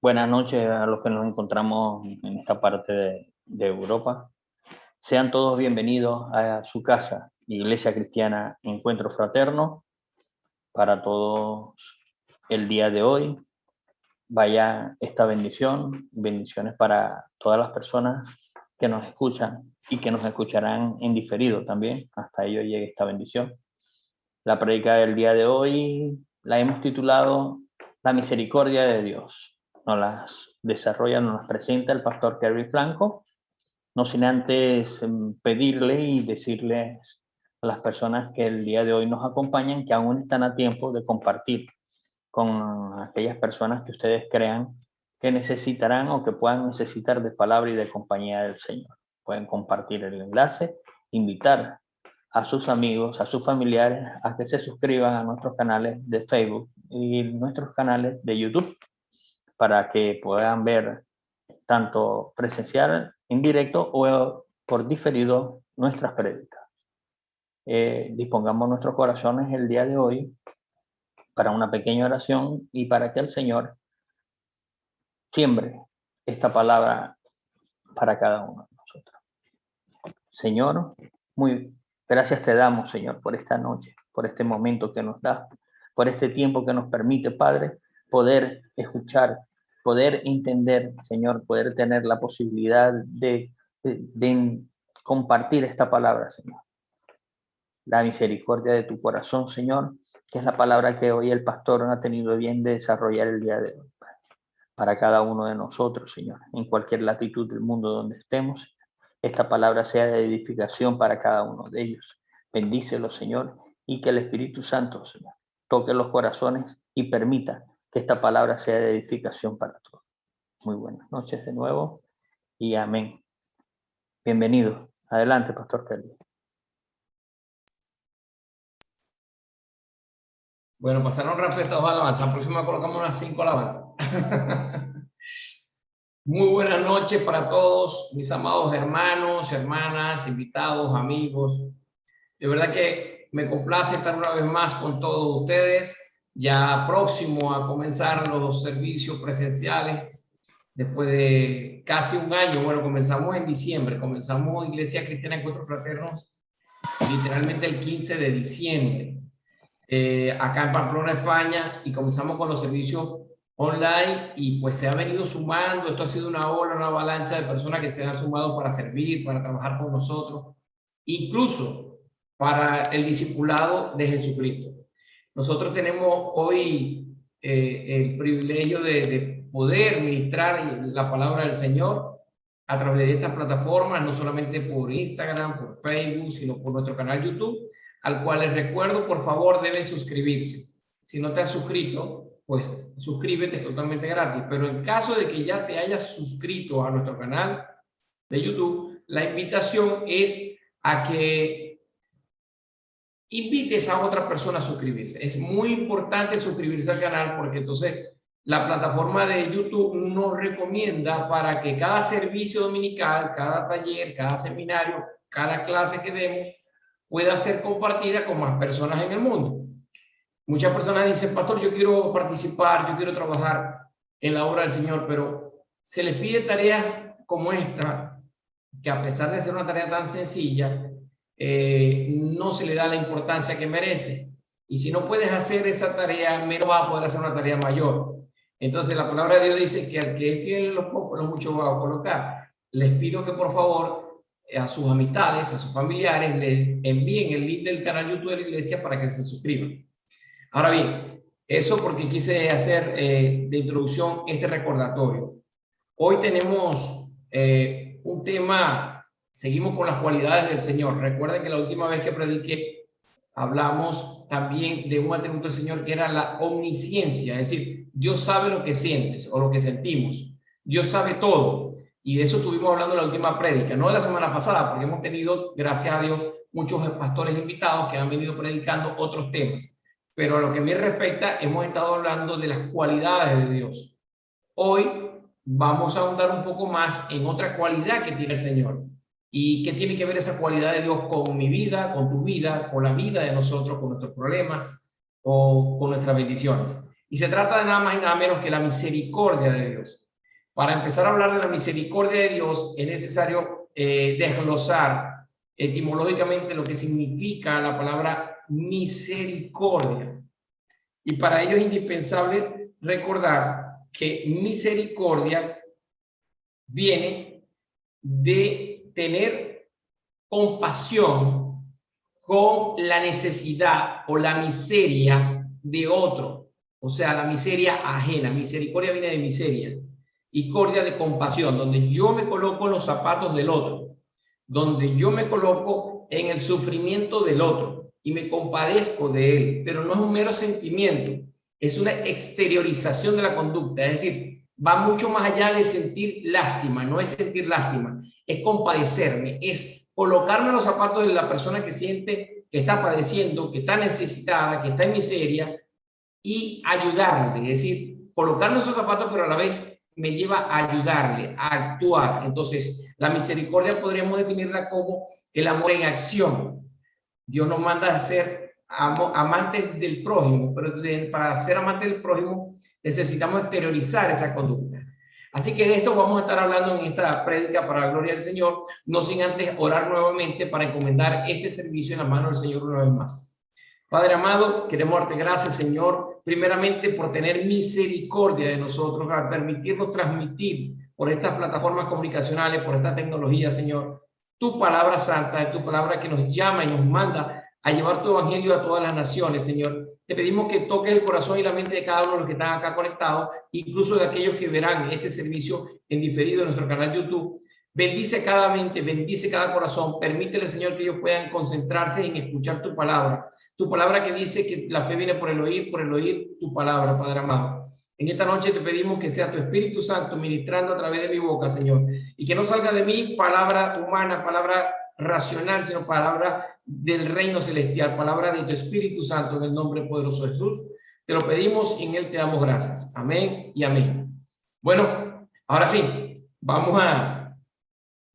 Buenas noches a los que nos encontramos en esta parte de Europa. Sean todos bienvenidos a su casa, Iglesia Cristiana Encuentro Fraterno. Para todos el día de hoy, vaya esta bendición, bendiciones para todas las personas que nos escuchan y que nos escucharán en diferido también, hasta ello llegue esta bendición. La prédica del día de hoy la hemos titulado La misericordia de Dios. Nos las desarrolla, nos las presenta el pastor Kerry Blanco, no sin antes pedirle y decirles a las personas que el día de hoy nos acompañan que aún están a tiempo de compartir con aquellas personas que ustedes crean que necesitarán o que puedan necesitar de palabra y de compañía del Señor. Pueden compartir el enlace, invitar a sus amigos, a sus familiares, a que se suscriban a nuestros canales de Facebook y nuestros canales de YouTube para que puedan ver tanto presencial, en directo o por diferido nuestras prédicas. Dispongamos nuestros corazones el día de hoy para una pequeña oración y para que el Señor siembre esta palabra para cada uno de nosotros. Señor, muy gracias te damos, Señor, por esta noche, por este momento que nos da, por este tiempo que nos permite, Padre, poder escuchar, poder entender, Señor, poder tener la posibilidad de compartir esta palabra, Señor. La misericordia de tu corazón, Señor, que es la palabra que hoy el pastor ha tenido bien de desarrollar el día de hoy, Padre, para cada uno de nosotros, Señor, en cualquier latitud del mundo donde estemos. Esta palabra sea de edificación para cada uno de ellos. Bendícelo, Señor, y que el Espíritu Santo, Señor, toque los corazones y permita que esta palabra sea de edificación para todos. Muy buenas noches de nuevo y amén. Bienvenido. Adelante, Pastor Kelly. Bueno, pasaron rápido estas dos alabanzas. Próxima colocamos unas 5 alabanzas. Muy buenas noches para todos, mis amados hermanos, hermanas, invitados, amigos. De verdad que me complace estar una vez más con todos ustedes, ya próximo a comenzar los servicios presenciales, después de casi un año. Bueno, comenzamos en diciembre, comenzamos Iglesia Cristiana Encuentros Fraternos, literalmente el 15 de diciembre, acá en Pamplona, España, y comenzamos con los servicios online y pues se ha venido sumando. Esto ha sido una ola, una avalancha de personas que se han sumado para servir, para trabajar con nosotros, incluso para el discipulado de Jesucristo. Nosotros tenemos hoy el privilegio de poder ministrar la palabra del Señor a través de estas plataformas, no solamente por Instagram, por Facebook, sino por nuestro canal YouTube, al cual les recuerdo, por favor, deben suscribirse. Si no te has suscrito, pues suscríbete, es totalmente gratis. Pero en caso de que ya te hayas suscrito a nuestro canal de YouTube, la invitación es a que invites a otra persona a suscribirse. Es muy importante suscribirse al canal porque entonces la plataforma de YouTube nos recomienda para que cada servicio dominical, cada taller, cada seminario, cada clase que demos pueda ser compartida con más personas en el mundo. Muchas personas dicen, pastor, yo quiero participar, yo quiero trabajar en la obra del Señor, pero se les pide tareas como esta, que a pesar de ser una tarea tan sencilla, no se le da la importancia que merece. Y si no puedes hacer esa tarea, menos vas a poder hacer una tarea mayor. Entonces la palabra de Dios dice que al que es fiel en lo poco, lo mucho va a colocar. Les pido que por favor a sus amistades, a sus familiares, les envíen el link del canal YouTube de la iglesia para que se suscriban. Ahora bien, eso porque quise hacer de introducción este recordatorio. Hoy tenemos un tema, seguimos con las cualidades del Señor. Recuerden que la última vez que prediqué hablamos también de un atributo del Señor que era la omnisciencia, es decir, Dios sabe lo que sientes o lo que sentimos. Dios sabe todo. Y de eso estuvimos hablando en la última prédica, no de la semana pasada, porque hemos tenido, gracias a Dios, muchos pastores invitados que han venido predicando otros temas. Pero a lo que me respecta, hemos estado hablando de las cualidades de Dios. Hoy vamos a ahondar un poco más en otra cualidad que tiene el Señor. ¿Y qué tiene que ver esa cualidad de Dios con mi vida, con tu vida, con la vida de nosotros, con nuestros problemas o con nuestras bendiciones? Y se trata de nada más y nada menos que la misericordia de Dios. Para empezar a hablar de la misericordia de Dios, es necesario desglosar etimológicamente lo que significa la palabra misericordia. Y para ello es indispensable recordar que misericordia viene de tener compasión con la necesidad o la miseria de otro. O sea, la miseria ajena. Misericordia viene de miseria. Y cordia de compasión, donde yo me coloco en los zapatos del otro, donde yo me coloco en el sufrimiento del otro y me compadezco de él, pero no es un mero sentimiento, es una exteriorización de la conducta, es decir, va mucho más allá de sentir lástima, no es sentir lástima, es compadecerme, es colocarme en los zapatos de la persona que siente que está padeciendo, que está necesitada, que está en miseria y ayudarle, es decir, colocarme en esos zapatos, pero a la vez me lleva a ayudarle, a actuar. Entonces, la misericordia podríamos definirla como el amor en acción. Dios nos manda a ser amantes del prójimo, pero para ser amantes del prójimo necesitamos exteriorizar esa conducta. Así que de esto vamos a estar hablando en esta prédica para la gloria del Señor, no sin antes orar nuevamente para encomendar este servicio en las manos del Señor una vez más. Padre amado, queremos darte gracias, Señor, primeramente por tener misericordia de nosotros, al permitirnos transmitir por estas plataformas comunicacionales, por esta tecnología, Señor, tu palabra santa, tu palabra que nos llama y nos manda a llevar tu evangelio a todas las naciones, Señor. Te pedimos que toques el corazón y la mente de cada uno de los que están acá conectados, incluso de aquellos que verán este servicio en diferido en nuestro canal YouTube. Bendice cada mente, bendice cada corazón, permítele, Señor, que ellos puedan concentrarse en escuchar tu palabra que dice que la fe viene por el oír tu palabra, Padre amado. En esta noche te pedimos que sea tu Espíritu Santo ministrando a través de mi boca, Señor, y que no salga de mí palabra humana, palabra racional, sino palabra del reino celestial, palabra de tu Espíritu Santo, en el nombre poderoso de Jesús. Te lo pedimos y en él te damos gracias. Amén y amén. Bueno, ahora sí, vamos a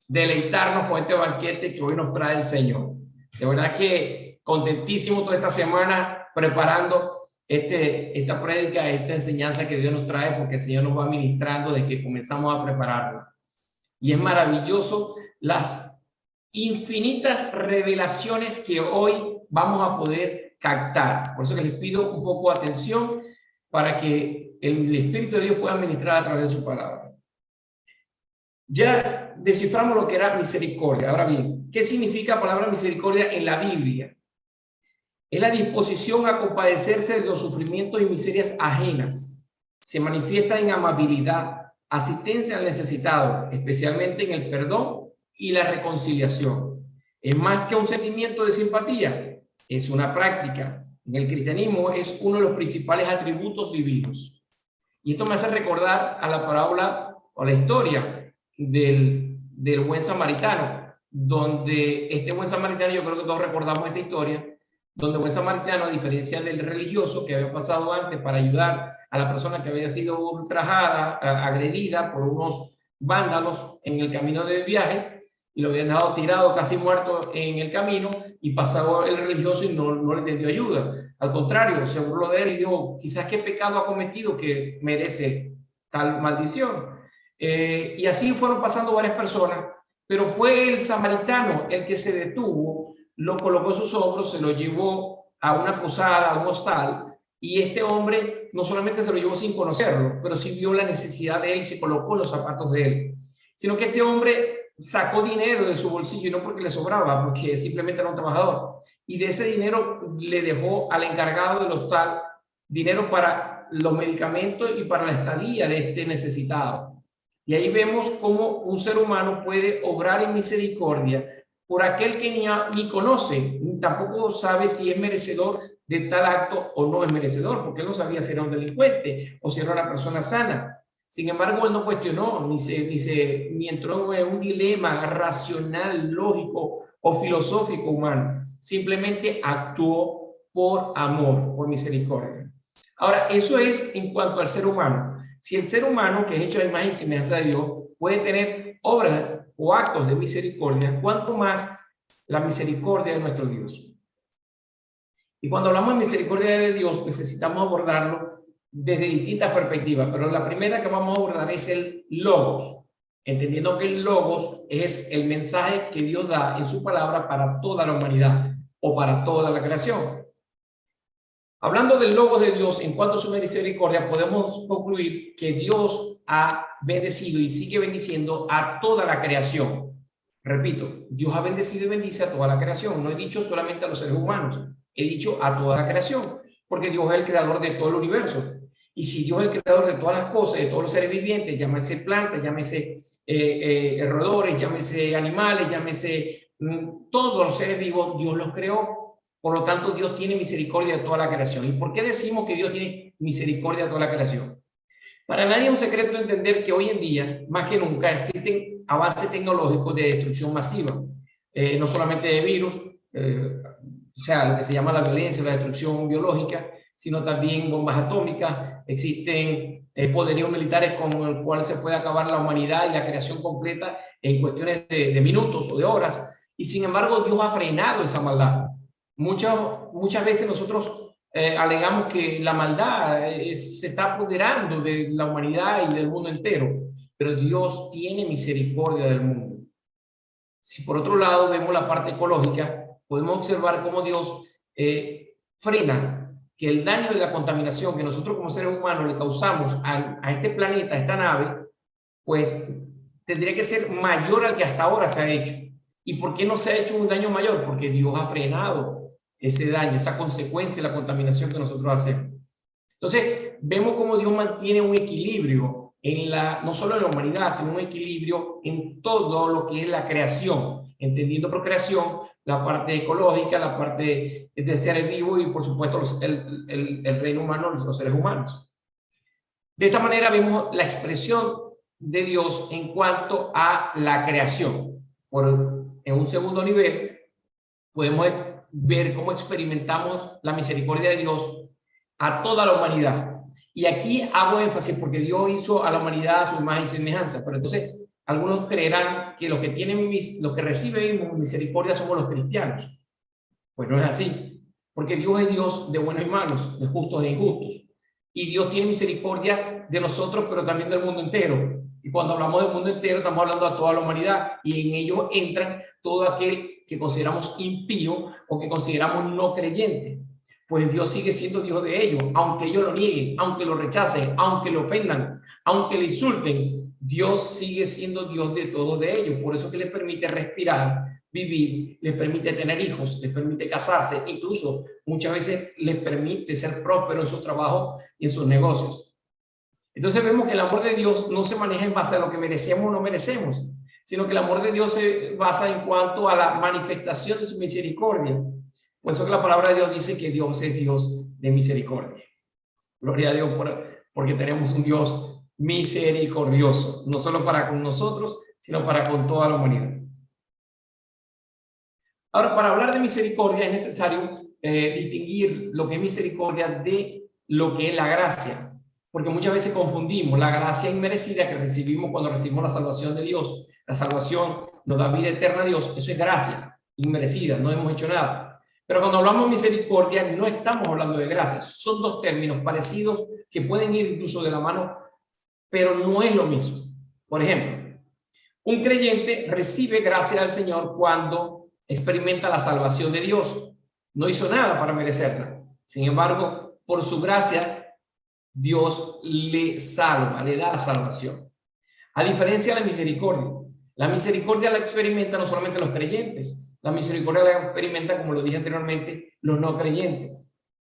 deleitarnos con este banquete que hoy nos trae el Señor. De verdad que contentísimo toda esta semana preparando esta prédica, esta enseñanza que Dios nos trae, porque el Señor nos va ministrando desde que comenzamos a prepararla. Y es maravilloso las infinitas revelaciones que hoy vamos a poder captar. Por eso que les pido un poco de atención para que el Espíritu de Dios pueda ministrar a través de su palabra. Ya desciframos lo que era misericordia. Ahora bien, ¿qué significa la palabra misericordia en la Biblia? Es la disposición a compadecerse de los sufrimientos y miserias ajenas. Se manifiesta en amabilidad, asistencia al necesitado, especialmente en el perdón y la reconciliación. Es más que un sentimiento de simpatía, es una práctica. En el cristianismo es uno de los principales atributos divinos. Y esto me hace recordar a la parábola o la historia del buen samaritano, donde este buen samaritano, yo creo que todos recordamos esta historia, donde buen samaritano, a diferencia del religioso que había pasado antes para ayudar a la persona que había sido ultrajada, agredida por unos vándalos en el camino del viaje, y lo habían dejado tirado casi muerto en el camino, y pasaba el religioso y no le dio ayuda. Al contrario, se burló de él y dijo, quizás qué pecado ha cometido que merece tal maldición. Y así fueron pasando varias personas, pero fue el samaritano el que se detuvo, lo colocó en sus hombros, se lo llevó a una posada, a un hostal, y este hombre no solamente se lo llevó sin conocerlo, pero sí vio la necesidad de él y se colocó en los zapatos de él, sino que este hombre sacó dinero de su bolsillo, y no porque le sobraba, porque simplemente era un trabajador, y de ese dinero le dejó al encargado del hostal dinero para los medicamentos y para la estadía de este necesitado. Y ahí vemos cómo un ser humano puede obrar en misericordia por aquel que ni conoce, ni tampoco sabe si es merecedor de tal acto o no es merecedor, porque él no sabía si era un delincuente o si era una persona sana. Sin embargo, él no cuestionó, ni entró en un dilema racional, lógico o filosófico humano. Simplemente actuó por amor, por misericordia. Ahora, eso es en cuanto al ser humano. Si el ser humano, que es hecho a imagen y semejanza de Dios, puede tener obras o actos de misericordia, cuanto más la misericordia de nuestro Dios. Y cuando hablamos de misericordia de Dios, necesitamos abordarlo desde distintas perspectivas, pero la primera que vamos a abordar es el logos, entendiendo que el logos es el mensaje que Dios da en su palabra para toda la humanidad o para toda la creación. Hablando del logos de Dios en cuanto a su misericordia, podemos concluir que Dios ha bendecido y sigue bendiciendo a toda la creación. Repito, Dios ha bendecido y bendice a toda la creación. No he dicho solamente a los seres humanos, he dicho a toda la creación, porque Dios es el creador de todo el universo. Y si Dios es el creador de todas las cosas, de todos los seres vivientes, llámese plantas, llámese roedores, llámese animales, llámese todos los seres vivos, Dios los creó. Por lo tanto, Dios tiene misericordia de toda la creación. ¿Y por qué decimos que Dios tiene misericordia de toda la creación? Para nadie es un secreto entender que hoy en día, más que nunca, existen avances tecnológicos de destrucción masiva. No solamente de virus, o sea, lo que se llama la violencia, la destrucción biológica, sino también bombas atómicas. Existen poderíos militares con el cual se puede acabar la humanidad y la creación completa en cuestiones de minutos o de horas. Y sin embargo, Dios ha frenado esa maldad. Muchas veces nosotros alegamos que la maldad se está apoderando de la humanidad y del mundo entero, pero Dios tiene misericordia del mundo. Si por otro lado vemos la parte ecológica, podemos observar cómo Dios frena que el daño de la contaminación que nosotros como seres humanos le causamos a este planeta, a esta nave, pues tendría que ser mayor al que hasta ahora se ha hecho. ¿Y por qué no se ha hecho un daño mayor? Porque Dios ha frenado ese daño, esa consecuencia de la contaminación que nosotros hacemos. Entonces, vemos cómo Dios mantiene un equilibrio no solo en la humanidad, sino un equilibrio en todo lo que es la creación, entendiendo por creación la parte ecológica, la parte de seres vivos y, por supuesto, el reino humano, los seres humanos. De esta manera vemos la expresión de Dios en cuanto a la creación. En un segundo nivel, podemos ver cómo experimentamos la misericordia de Dios a toda la humanidad. Y aquí hago énfasis porque Dios hizo a la humanidad a su imagen y semejanza. Pero entonces, algunos creerán que los que reciben misericordia somos los cristianos. Pues no es así, porque Dios es Dios de buenos y malos, de justos e injustos. Y Dios tiene misericordia de nosotros, pero también del mundo entero. Y cuando hablamos del mundo entero, estamos hablando a toda la humanidad. Y en ellos entran todo aquel que consideramos impío o que consideramos no creyente. Pues Dios sigue siendo Dios de ellos, aunque ellos lo nieguen, aunque lo rechacen, aunque lo ofendan, aunque le insulten. Dios sigue siendo Dios de todos de ellos. Por eso que les permite respirar, vivir, les permite tener hijos, les permite casarse, incluso muchas veces les permite ser prósperos en su trabajo y en sus negocios. Entonces vemos que el amor de Dios no se maneja en base a lo que merecemos o no merecemos, sino que el amor de Dios se basa en cuanto a la manifestación de su misericordia. Por eso que la palabra de Dios dice que Dios es Dios de misericordia. Gloria a Dios porque tenemos un Dios misericordioso, no solo para con nosotros, sino para con toda la humanidad. Ahora, para hablar de misericordia es necesario distinguir lo que es misericordia de lo que es la gracia, porque muchas veces confundimos la gracia inmerecida que recibimos cuando recibimos la salvación de Dios. La salvación nos da vida eterna a Dios, eso es gracia inmerecida, no hemos hecho nada. Pero cuando hablamos de misericordia no estamos hablando de gracia, son dos términos parecidos que pueden ir incluso de la mano, pero no es lo mismo. Por ejemplo, un creyente recibe gracia del Señor cuando experimenta la salvación de Dios. No hizo nada para merecerla. Sin embargo, por su gracia, Dios le salva, le da la salvación. A diferencia de la misericordia la experimenta no solamente los creyentes, la misericordia la experimenta, como lo dije anteriormente, los no creyentes.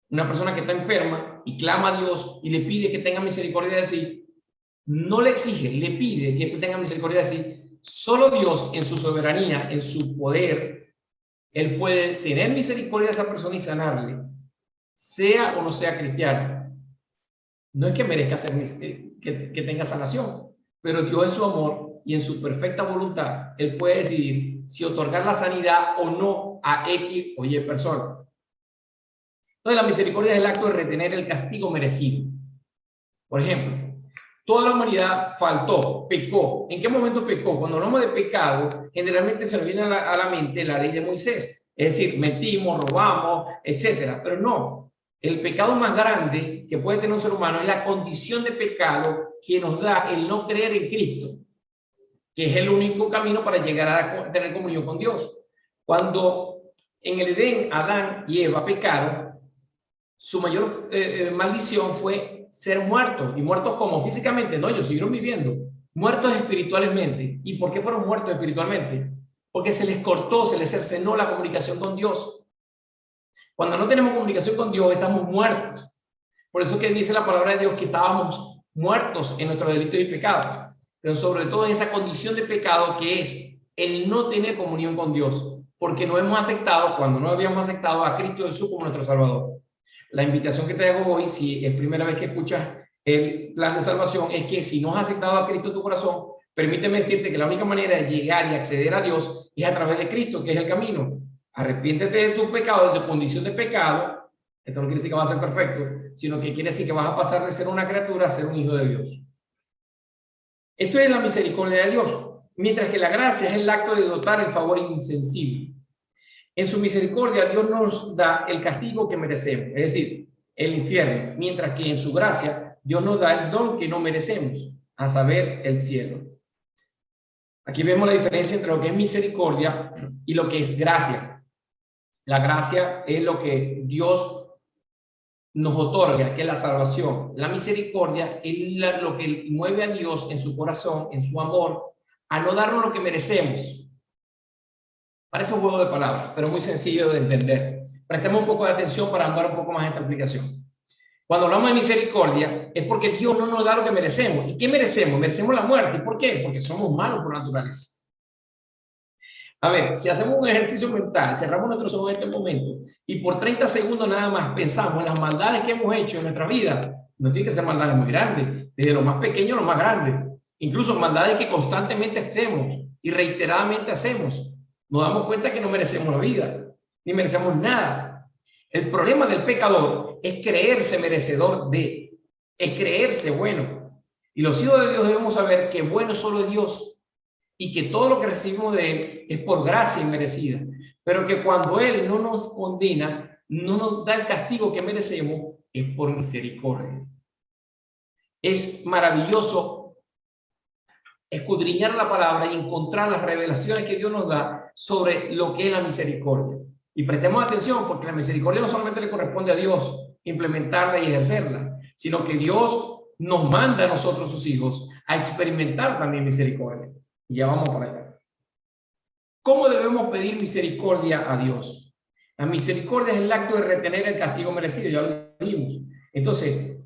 Una persona que está enferma y clama a Dios y le pide que tenga misericordia de sí, no le exige, le pide que tenga misericordia de sí. Solo Dios, en su soberanía, en su poder, Él puede tener misericordia de esa persona y sanarle, sea o no sea cristiano. No es que merezca que tenga sanación, pero Dios en su amor y en su perfecta voluntad, Él puede decidir si otorgar la sanidad o no a X o Y persona. Entonces, la misericordia es el acto de retener el castigo merecido. Por ejemplo, toda la humanidad faltó, pecó. ¿En qué momento pecó? Cuando hablamos de pecado, generalmente se nos viene a la mente la ley de Moisés. Es decir, mentimos, robamos, etcétera. Pero no. el pecado más grande que puede tener un ser humano es la condición de pecado que nos da el no creer en Cristo, que es el único camino para llegar a tener comunión con Dios. Cuando en el Edén Adán y Eva pecaron, su mayor maldición fue ser muertos. ¿Y muertos como? Físicamente, no, ellos siguieron viviendo. Muertos espiritualmente. ¿Y por qué fueron muertos espiritualmente? Porque se les cortó, se les cercenó la comunicación con Dios. Cuando no tenemos comunicación con Dios, estamos muertos. Por eso que dice la palabra de Dios que estábamos muertos en nuestros delitos y pecados. Pero sobre todo en esa condición de pecado que es el no tener comunión con Dios. Porque no hemos aceptado, cuando no habíamos aceptado a Cristo Jesús como nuestro Salvador. La invitación que te hago hoy, si es primera vez que escuchas el plan de salvación, es que si no has aceptado a Cristo en tu corazón, permíteme decirte que la única manera de llegar y acceder a Dios es a través de Cristo, que es el camino. Arrepiéntete de tu pecado, de tu condición de pecado. Esto no quiere decir que vas a ser perfecto, sino que quiere decir que vas a pasar de ser una criatura a ser un hijo de Dios. Esto es la misericordia de Dios, mientras que la gracia es el acto de dotar el favor insensible. En su misericordia, Dios nos da el castigo que merecemos, es decir, el infierno, mientras que en su gracia, Dios nos da el don que no merecemos, a saber, el cielo. Aquí vemos la diferencia entre lo que es misericordia y lo que es gracia. La gracia es lo que Dios nos otorga, que es la salvación. La misericordia es lo que mueve a Dios en su corazón, en su amor, a no darnos lo que merecemos. Parece un juego de palabras, pero muy sencillo de entender. Prestemos un poco de atención para andar un poco más esta explicación. Cuando hablamos de misericordia, es porque Dios no nos da lo que merecemos. ¿Y qué merecemos? Merecemos la muerte. ¿Por qué? Porque somos malos por naturaleza. A ver, si hacemos un ejercicio mental, cerramos nuestros ojos en este momento y por 30 segundos nada más pensamos en las maldades que hemos hecho en nuestra vida, no tiene que ser maldades muy grandes, desde lo más pequeño a lo más grande, incluso maldades que constantemente hacemos y reiteradamente hacemos, nos damos cuenta que no merecemos la vida, ni merecemos nada. El problema del pecador es creerse merecedor de, es creerse bueno. Y los hijos de Dios debemos saber que bueno solo es Dios, y que todo lo que recibimos de Él es por gracia inmerecida, pero que cuando Él no nos condena, no nos da el castigo que merecemos, es por misericordia. Es maravilloso escudriñar la palabra y encontrar las revelaciones que Dios nos da sobre lo que es la misericordia. Y prestemos atención, porque la misericordia no solamente le corresponde a Dios implementarla y ejercerla, sino que Dios nos manda a nosotros, sus hijos, a experimentar también misericordia. Y ya vamos para allá. ¿Cómo debemos pedir misericordia a Dios? La misericordia es el acto de retener el castigo merecido, ya lo dijimos. Entonces,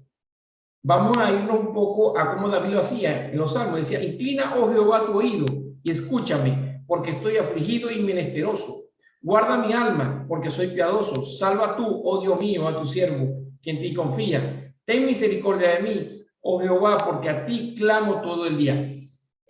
vamos a irnos un poco a cómo David lo hacía en los salmos. Decía, inclina, oh Jehová, tu oído y escúchame, porque estoy afligido y menesteroso. Guarda mi alma, porque soy piadoso. Salva tú, oh Dios mío, a tu siervo, que en ti confía. Ten misericordia de mí, oh Jehová, porque a ti clamo todo el día.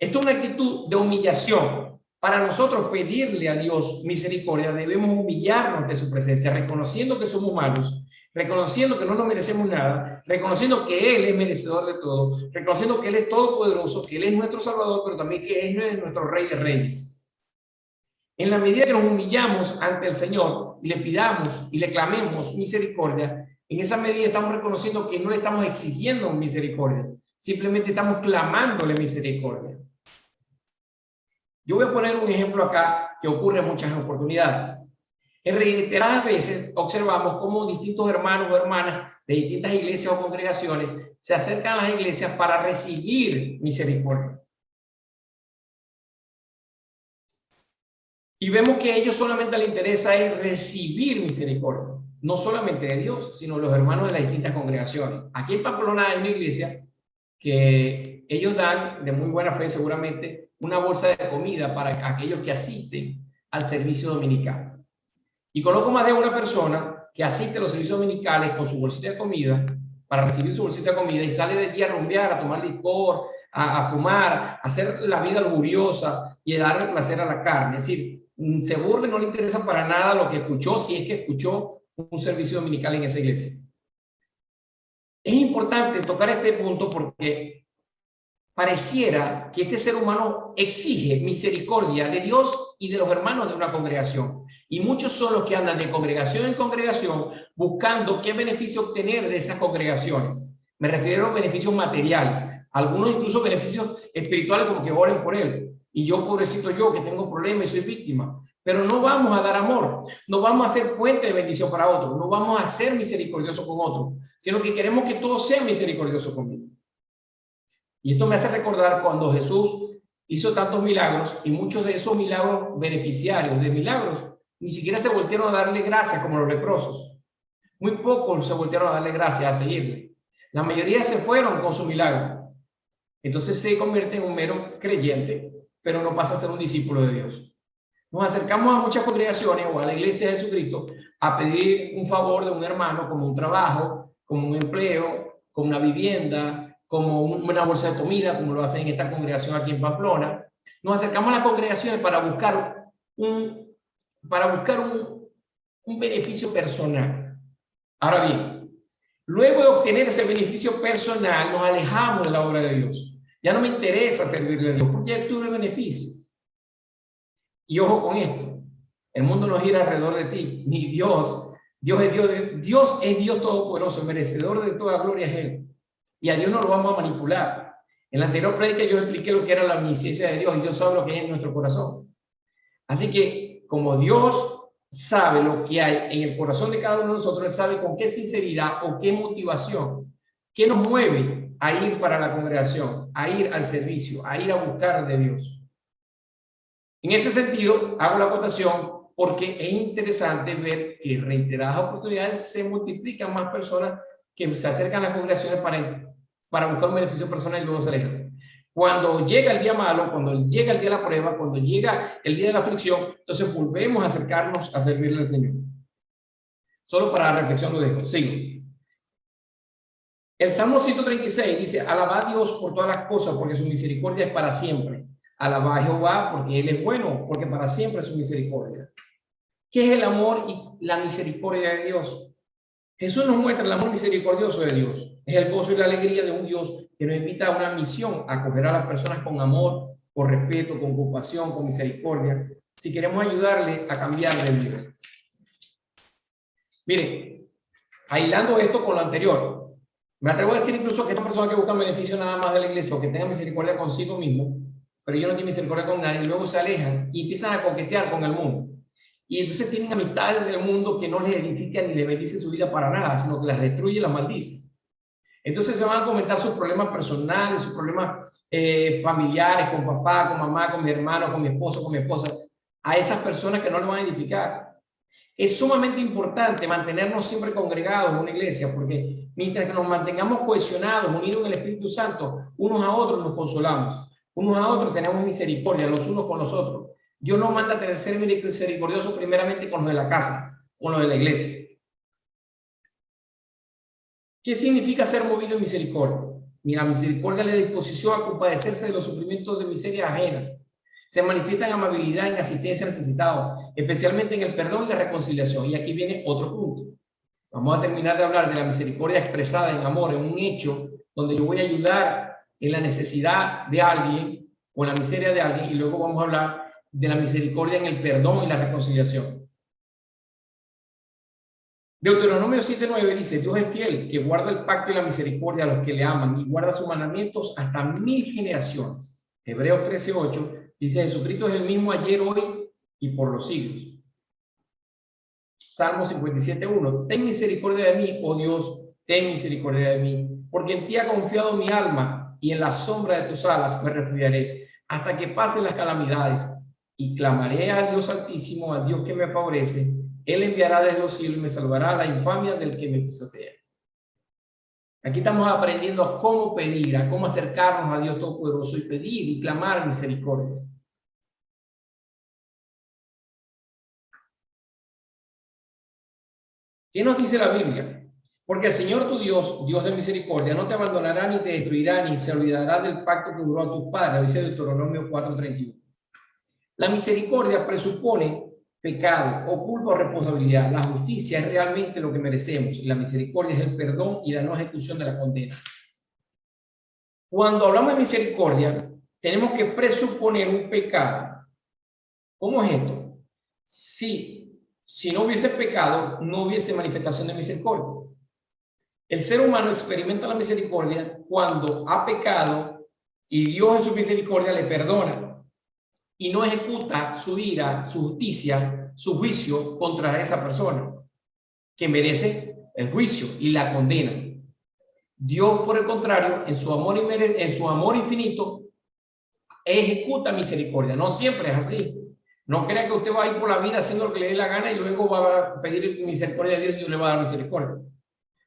Esto es una actitud de humillación. Para nosotros pedirle a Dios misericordia, debemos humillarnos de su presencia, reconociendo que somos malos, reconociendo que no nos merecemos nada, reconociendo que Él es merecedor de todo, reconociendo que Él es todopoderoso, que Él es nuestro Salvador, pero también que Él es nuestro Rey de Reyes. En la medida que nos humillamos ante el Señor y le pidamos y le clamemos misericordia, en esa medida estamos reconociendo que no le estamos exigiendo misericordia, simplemente estamos clamándole misericordia. Yo voy a poner un ejemplo acá que ocurre en muchas oportunidades. En reiteradas veces observamos cómo distintos hermanos o hermanas de distintas iglesias o congregaciones se acercan a las iglesias para recibir misericordia. Y vemos que a ellos solamente les interesa es recibir misericordia, no solamente de Dios, sino los hermanos de las distintas congregaciones. Aquí en Pamplona hay una iglesia que ellos dan de muy buena fe seguramente una bolsa de comida para aquellos que asisten al servicio dominical. Y conozco más de una persona que asiste a los servicios dominicales con su bolsita de comida para recibir su bolsita de comida y sale de allí a rumbear, a tomar licor, a fumar, a hacer la vida lujuriosa y a darle placer a la carne. Es decir, se burla y no le interesa para nada lo que escuchó, si es que escuchó un servicio dominical en esa iglesia. Es importante tocar este punto porque pareciera que este ser humano exige misericordia de Dios y de los hermanos de una congregación. Y muchos son los que andan de congregación en congregación buscando qué beneficio obtener de esas congregaciones. Me refiero a beneficios materiales, algunos incluso beneficios espirituales, como que oren por él. Y yo, pobrecito yo, que tengo problemas y soy víctima. Pero no vamos a dar amor, no vamos a ser puente de bendición para otros, no vamos a ser misericordiosos con otros, sino que queremos que todos sean misericordiosos conmigo. Y esto me hace recordar cuando Jesús hizo tantos milagros y muchos de esos milagros beneficiarios de milagros ni siquiera se voltearon a darle gracias como los leprosos. Muy pocos se voltearon a darle gracias, a seguirle. La mayoría se fueron con su milagro. Entonces se convierte en un mero creyente, pero no pasa a ser un discípulo de Dios. Nos acercamos a muchas congregaciones o a la iglesia de Jesucristo a pedir un favor de un hermano, como un trabajo, como un empleo, como una vivienda, como una bolsa de comida, como lo hacen en esta congregación aquí en Pamplona. Nos acercamos a las congregaciones para buscar un beneficio personal. Ahora bien, luego de obtener ese beneficio personal, nos alejamos de la obra de Dios. Ya no me interesa servirle a Dios porque ya tuve el beneficio. Y ojo con esto, el mundo no gira alrededor de ti, ni Dios. Dios es Dios todopoderoso, merecedor de toda gloria es Él. Y a Dios no lo vamos a manipular. En la anterior prédica yo expliqué lo que era la omnisciencia de Dios y Dios sabe lo que hay en nuestro corazón. Así que como Dios sabe lo que hay en el corazón de cada uno de nosotros, Él sabe con qué sinceridad o qué motivación, qué nos mueve a ir para la congregación, a ir al servicio, a ir a buscar de Dios. En ese sentido, hago la acotación porque es interesante ver que en reiteradas oportunidades se multiplican más personas que se acercan a las congregaciones para buscar un beneficio personal y luego se alejan. Cuando llega el día malo, cuando llega el día de la prueba, cuando llega el día de la aflicción, entonces volvemos a acercarnos a servirle al Señor. Solo para la reflexión lo dejo. Sigo. El Salmo 136 dice, alaba a Dios por todas las cosas, porque su misericordia es para siempre. Alaba a Jehová porque Él es bueno, porque para siempre es su misericordia. ¿Qué es el amor y la misericordia de Dios? Jesús nos muestra el amor misericordioso de Dios. Es el gozo y la alegría de un Dios que nos invita a una misión, a acoger a las personas con amor, con respeto, con compasión, con misericordia, si queremos ayudarle a cambiar de vida. Miren, aislando esto con lo anterior, me atrevo a decir incluso que estas personas que buscan beneficio nada más de la iglesia o que tengan misericordia consigo mismo, pero ellos no tienen misericordia con nadie, y luego se alejan y empiezan a coquetear con el mundo. Y entonces tienen amistades del mundo que no les edifican ni les bendice su vida para nada, sino que las destruye y las maldice. Entonces se van a comentar sus problemas personales, sus problemas familiares, con papá, con mamá, con mi hermano, con mi esposo, con mi esposa, a esas personas que no le van a edificar. Es sumamente importante mantenernos siempre congregados en una iglesia, porque mientras que nos mantengamos cohesionados, unidos en el Espíritu Santo, unos a otros nos consolamos, unos a otros tenemos misericordia, los unos con los otros. Dios nos manda a ser misericordiosos primeramente con los de la casa, con los de la iglesia. ¿Qué significa ser movido en misericordia? Mira, misericordia es la disposición a compadecerse de los sufrimientos de miserias ajenas. Se manifiesta en amabilidad, en asistencia al necesitado, especialmente en el perdón y la reconciliación. Y aquí viene otro punto. Vamos a terminar de hablar de la misericordia expresada en amor, en un hecho donde yo voy a ayudar en la necesidad de alguien o en la miseria de alguien, y luego vamos a hablar de la misericordia en el perdón y la reconciliación. Deuteronomio 7:9 dice, Dios es fiel, que guarda el pacto y la misericordia a los que le aman y guarda sus mandamientos hasta 1000 generaciones. Hebreos 13:8 dice, Jesucristo es el mismo ayer, hoy y por los siglos. Salmo 57:1, ten misericordia de mí, oh Dios, ten misericordia de mí, porque en ti ha confiado mi alma y en la sombra de tus alas me refugiaré hasta que pasen las calamidades y clamaré a Dios Altísimo, al Dios que me favorece. Él enviará desde los cielos y me salvará la infamia del que me pisotea. Aquí estamos aprendiendo a cómo pedir, a cómo acercarnos a Dios Todopoderoso y pedir y clamar misericordia. ¿Qué nos dice la Biblia? Porque el Señor tu Dios, Dios de misericordia, no te abandonará ni te destruirá ni se olvidará del pacto que juró a tus padres, dice Deuteronomio 4:31. La misericordia presupone pecado o culpa o responsabilidad. La justicia es realmente lo que merecemos y la misericordia es el perdón y la no ejecución de la condena. Cuando hablamos de misericordia, tenemos que presuponer un pecado. ¿Cómo es esto? Si si no hubiese pecado, no hubiese manifestación de misericordia. El ser humano experimenta la misericordia cuando ha pecado y Dios en su misericordia le perdona y no ejecuta su ira, su justicia, su juicio contra esa persona que merece el juicio y la condena. Dios, por el contrario, en su amor infinito, ejecuta misericordia. No siempre es así. No crea que usted va a ir por la vida haciendo lo que le dé la gana y luego va a pedir misericordia a Dios y Dios le va a dar misericordia.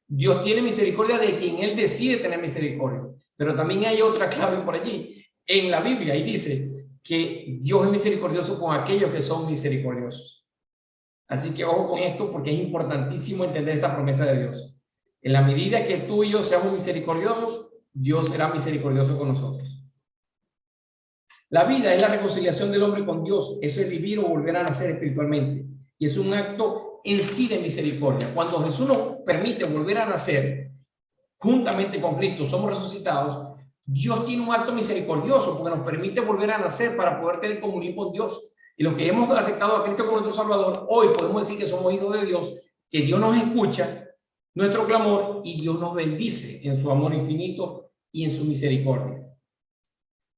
Dios tiene misericordia de quien Él decide tener misericordia. Pero también hay otra clave por allí. En la Biblia, ahí dice que Dios es misericordioso con aquellos que son misericordiosos. Así que ojo con esto porque es importantísimo entender esta promesa de Dios. En la medida que tú y yo seamos misericordiosos, Dios será misericordioso con nosotros. La vida es la reconciliación del hombre con Dios. Eso es vivir o volver a nacer espiritualmente. Y es un acto en sí de misericordia. Cuando Jesús nos permite volver a nacer juntamente con Cristo, somos resucitados, Dios tiene un acto misericordioso porque nos permite volver a nacer para poder tener comunión con Dios. Y los que hemos aceptado a Cristo como nuestro Salvador, hoy podemos decir que somos hijos de Dios, que Dios nos escucha nuestro clamor y Dios nos bendice en su amor infinito y en su misericordia.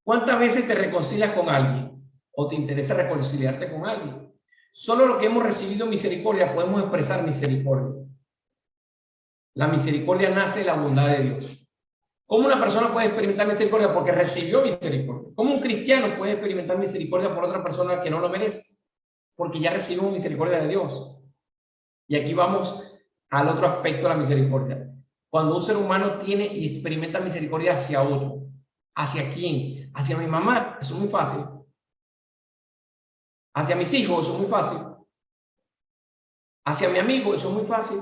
¿Cuántas veces te reconcilias con alguien o te interesa reconciliarte con alguien? Solo lo que hemos recibido misericordia podemos expresar misericordia. La misericordia nace de la bondad de Dios. ¿Cómo una persona puede experimentar misericordia? Porque recibió misericordia. ¿Cómo un cristiano puede experimentar misericordia por otra persona que no lo merece? Porque ya recibió misericordia de Dios. Y aquí vamos al otro aspecto de la misericordia. Cuando un ser humano tiene y experimenta misericordia hacia otro. ¿Hacia quién? Hacia mi mamá, eso es muy fácil. Hacia mis hijos, eso es muy fácil. Hacia mi amigo, eso es muy fácil.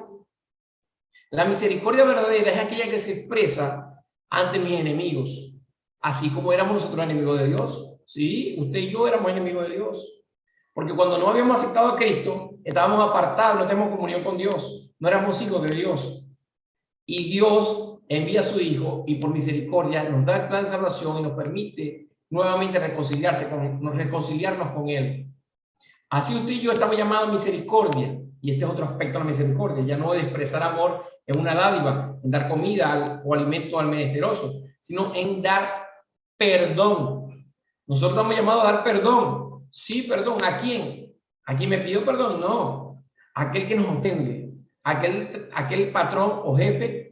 La misericordia verdadera es aquella que se expresa ante mis enemigos, así como éramos nosotros enemigos de Dios. Sí, usted y yo éramos enemigos de Dios. Porque cuando no habíamos aceptado a Cristo, estábamos apartados, no tenemos comunión con Dios, no éramos hijos de Dios. Y Dios envía a su Hijo y por misericordia nos da el plan de salvación y nos permite nuevamente reconciliarnos con Él. Así usted y yo estamos llamados a misericordia. Y este es otro aspecto de la misericordia. Ya no de expresar amor en una dádiva, en dar comida o alimento al menesteroso, sino en dar perdón. Nosotros estamos llamados a dar perdón. Sí, perdón. ¿A quién? ¿A quién me pidió perdón? No. Aquel que nos ofende. Aquel patrón o jefe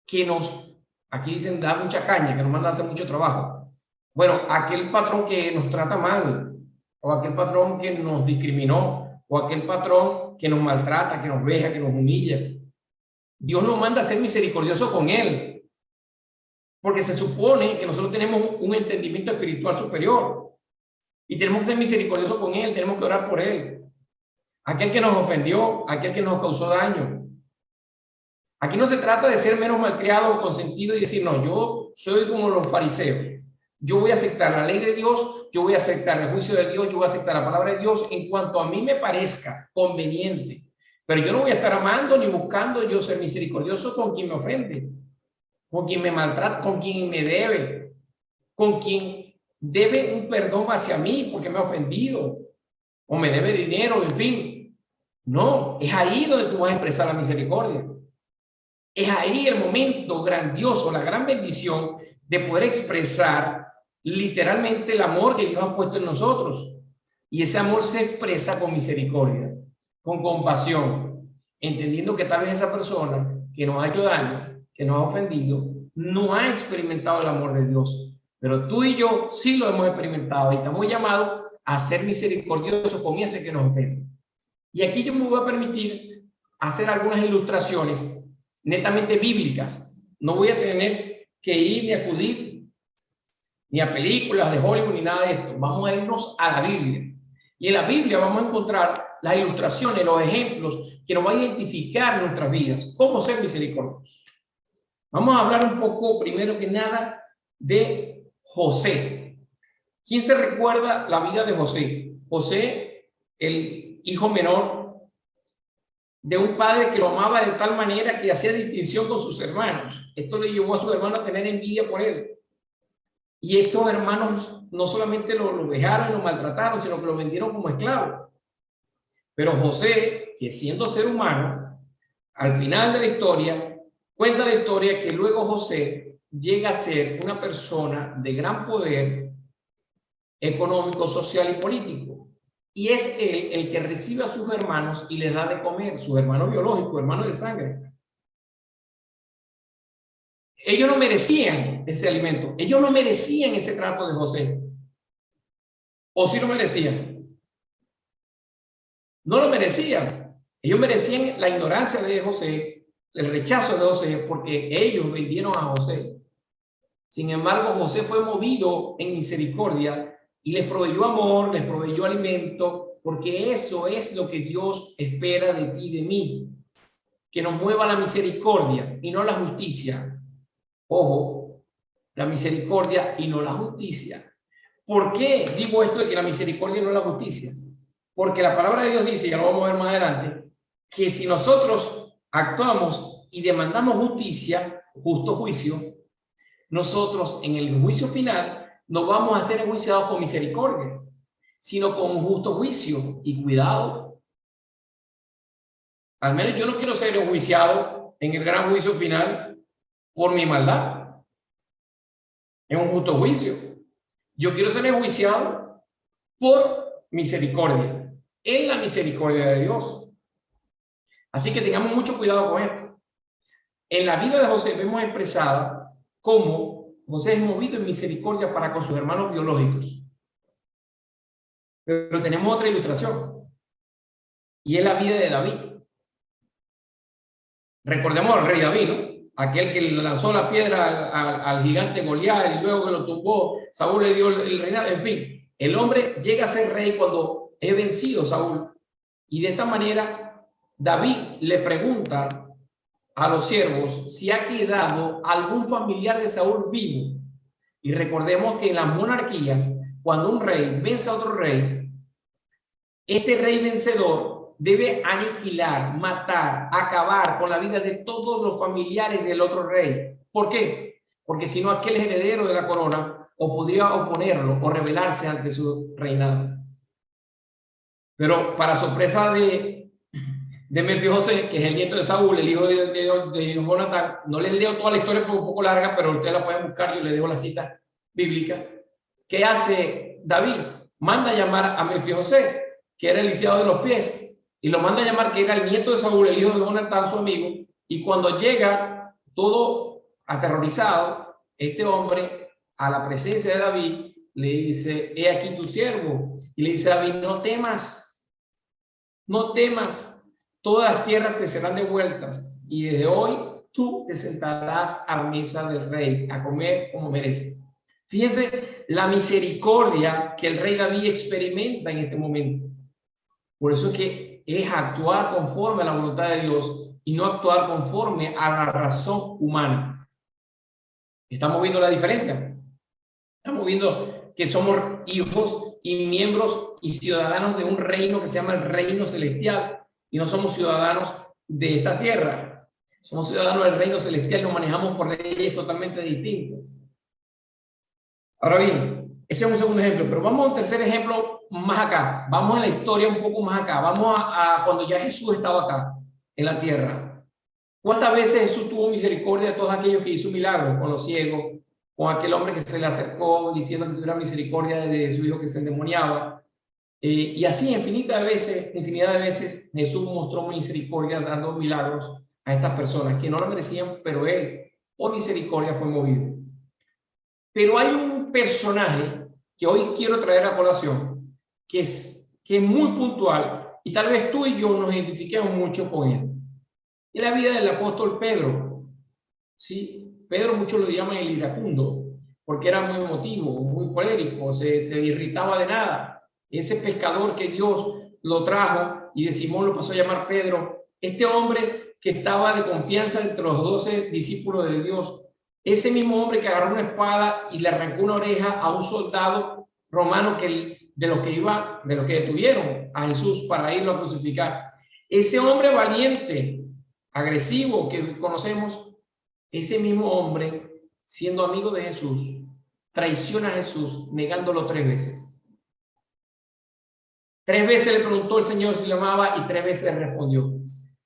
que nos, aquí dicen, da mucha caña, que nos manda a hacer mucho trabajo. Bueno, aquel patrón que nos trata mal, o aquel patrón que nos discriminó, o aquel patrón que nos maltrata, que nos veja, que nos humilla. Dios nos manda a ser misericordioso con él, porque se supone que nosotros tenemos un entendimiento espiritual superior y tenemos que ser misericordiosos con él, tenemos que orar por él. Aquel que nos ofendió, aquel que nos causó daño. Aquí no se trata de ser menos malcriado o consentido y decir, no, yo soy como los fariseos. Yo voy a aceptar la ley de Dios, yo voy a aceptar el juicio de Dios, yo voy a aceptar la palabra de Dios en cuanto a mí me parezca conveniente. Pero yo no voy a estar amando ni buscando yo ser misericordioso con quien me ofende, con quien me maltrata, con quien me debe, con quien debe un perdón hacia mí porque me ha ofendido o me debe dinero, en fin. No, es ahí donde tú vas a expresar la misericordia. Es ahí el momento grandioso, la gran bendición de poder expresar literalmente el amor que Dios ha puesto en nosotros. Y ese amor se expresa con misericordia, con compasión, entendiendo que tal vez esa persona que nos ha hecho daño, que nos ha ofendido, no ha experimentado el amor de Dios. Pero tú y yo sí lo hemos experimentado y estamos llamados a ser misericordiosos con ese que nos ofende. Y aquí yo me voy a permitir hacer algunas ilustraciones netamente bíblicas. No voy a tener que ir ni acudir ni a películas de Hollywood ni nada de esto. Vamos a irnos a la Biblia. Y en la Biblia vamos a encontrar las ilustraciones, los ejemplos que nos van a identificar en nuestras vidas. Cómo ser misericordiosos. Vamos a hablar un poco, primero que nada, de José. ¿Quién se recuerda la vida de José? José, el hijo menor de un padre que lo amaba de tal manera que hacía distinción con sus hermanos. Esto le llevó a sus hermanos a tener envidia por él. Y estos hermanos no solamente lo vejaron y lo maltrataron, sino que lo vendieron como esclavo. Pero José, que siendo ser humano, al final de la historia, cuenta la historia que luego José llega a ser una persona de gran poder económico, social y político. Y es él el que recibe a sus hermanos y les da de comer, sus hermanos biológicos, hermanos de sangre. Ellos no merecían ese alimento, ellos no merecían ese trato de José. ¿O sí lo merecían? No lo merecían. Ellos merecían la ignorancia de José, el rechazo de José, porque ellos vendieron a José. Sin embargo, José fue movido en misericordia y les proveyó amor, les proveyó alimento, porque eso es lo que Dios espera de ti y de mí, que nos mueva la misericordia y no la justicia. Ojo, la misericordia y no la justicia. ¿Por qué digo esto de que la misericordia y no la justicia? Porque la palabra de Dios dice, ya lo vamos a ver más adelante, que si nosotros actuamos y demandamos justicia, justo juicio, nosotros en el juicio final no vamos a ser enjuiciados con misericordia, sino con un justo juicio. Y cuidado, al menos yo no quiero ser enjuiciado en el gran juicio final por mi maldad, en un justo juicio. Yo quiero ser enjuiciado por misericordia, en la misericordia de Dios. Así que tengamos mucho cuidado con esto. En la vida de José vemos expresada cómo José es movido en misericordia para con sus hermanos biológicos. Pero tenemos otra ilustración, y es la vida de David. Recordemos al rey David, ¿no? Aquel que le lanzó la piedra al gigante Goliat y luego que lo tumbó, Saúl le dio el reinado. En fin, el hombre llega a ser rey cuando es vencido Saúl. Y de esta manera, David le pregunta a los siervos si ha quedado algún familiar de Saúl vivo. Y recordemos que en las monarquías, cuando un rey vence a otro rey, este rey vencedor debe aniquilar, matar, acabar con la vida de todos los familiares del otro rey. ¿Por qué? Porque si no, aquel es heredero de la corona o podría oponerlo o rebelarse ante su reinado. Pero para sorpresa de Mefibosé, que es el nieto de Saúl, el hijo de Jonatán, no les leo toda la historia porque es un poco larga, pero ustedes la pueden buscar, yo les dejo la cita bíblica. ¿Qué hace David? Manda a llamar a Mefibosé, que era el lisiado de los pies, y lo manda a llamar, que era el nieto de Saúl, el hijo de Jonatán, su amigo, y cuando llega todo aterrorizado, este hombre a la presencia de David le dice: he aquí tu siervo, y le dice a David: no temas, no temas, todas las tierras te serán devueltas, y desde hoy tú te sentarás a la mesa del rey, a comer como mereces. Fíjense la misericordia que el rey David experimenta en este momento. Por eso es que es actuar conforme a la voluntad de Dios y no actuar conforme a la razón humana. ¿Estamos viendo la diferencia? Estamos viendo que somos hijos y miembros y ciudadanos de un reino que se llama el reino celestial, y no somos ciudadanos de esta tierra. Somos ciudadanos del reino celestial y nos manejamos por leyes totalmente distintas. Ahora bien, ese es un segundo ejemplo, pero vamos a un tercer ejemplo más acá. Vamos a la historia un poco más acá. Vamos a cuando ya Jesús estaba acá, en la tierra. ¿Cuántas veces Jesús tuvo misericordia de todos aquellos que hizo milagros? Con los ciegos, con aquel hombre que se le acercó diciendo que tuviera misericordia de su hijo que se endemoniaba. Y así infinidad de veces Jesús mostró misericordia dando milagros a estas personas que no lo merecían, pero él, por misericordia, fue movido. Pero hay un personaje que hoy quiero traer a colación, que es muy puntual, y tal vez tú y yo nos identifiquemos mucho con él. Es la vida del apóstol Pedro. Sí, Pedro muchos lo llaman el iracundo, porque era muy emotivo, muy colérico, se irritaba de nada. Ese pescador que Dios lo trajo y de Simón lo pasó a llamar Pedro, este hombre que estaba de confianza entre los 12 discípulos de Dios, ese mismo hombre que agarró una espada y le arrancó una oreja a un soldado romano de los que detuvieron a Jesús para irlo a crucificar. Ese hombre valiente, agresivo que conocemos, ese mismo hombre, siendo amigo de Jesús, traiciona a Jesús negándolo 3 veces. 3 veces le preguntó el Señor si le amaba y 3 veces le respondió.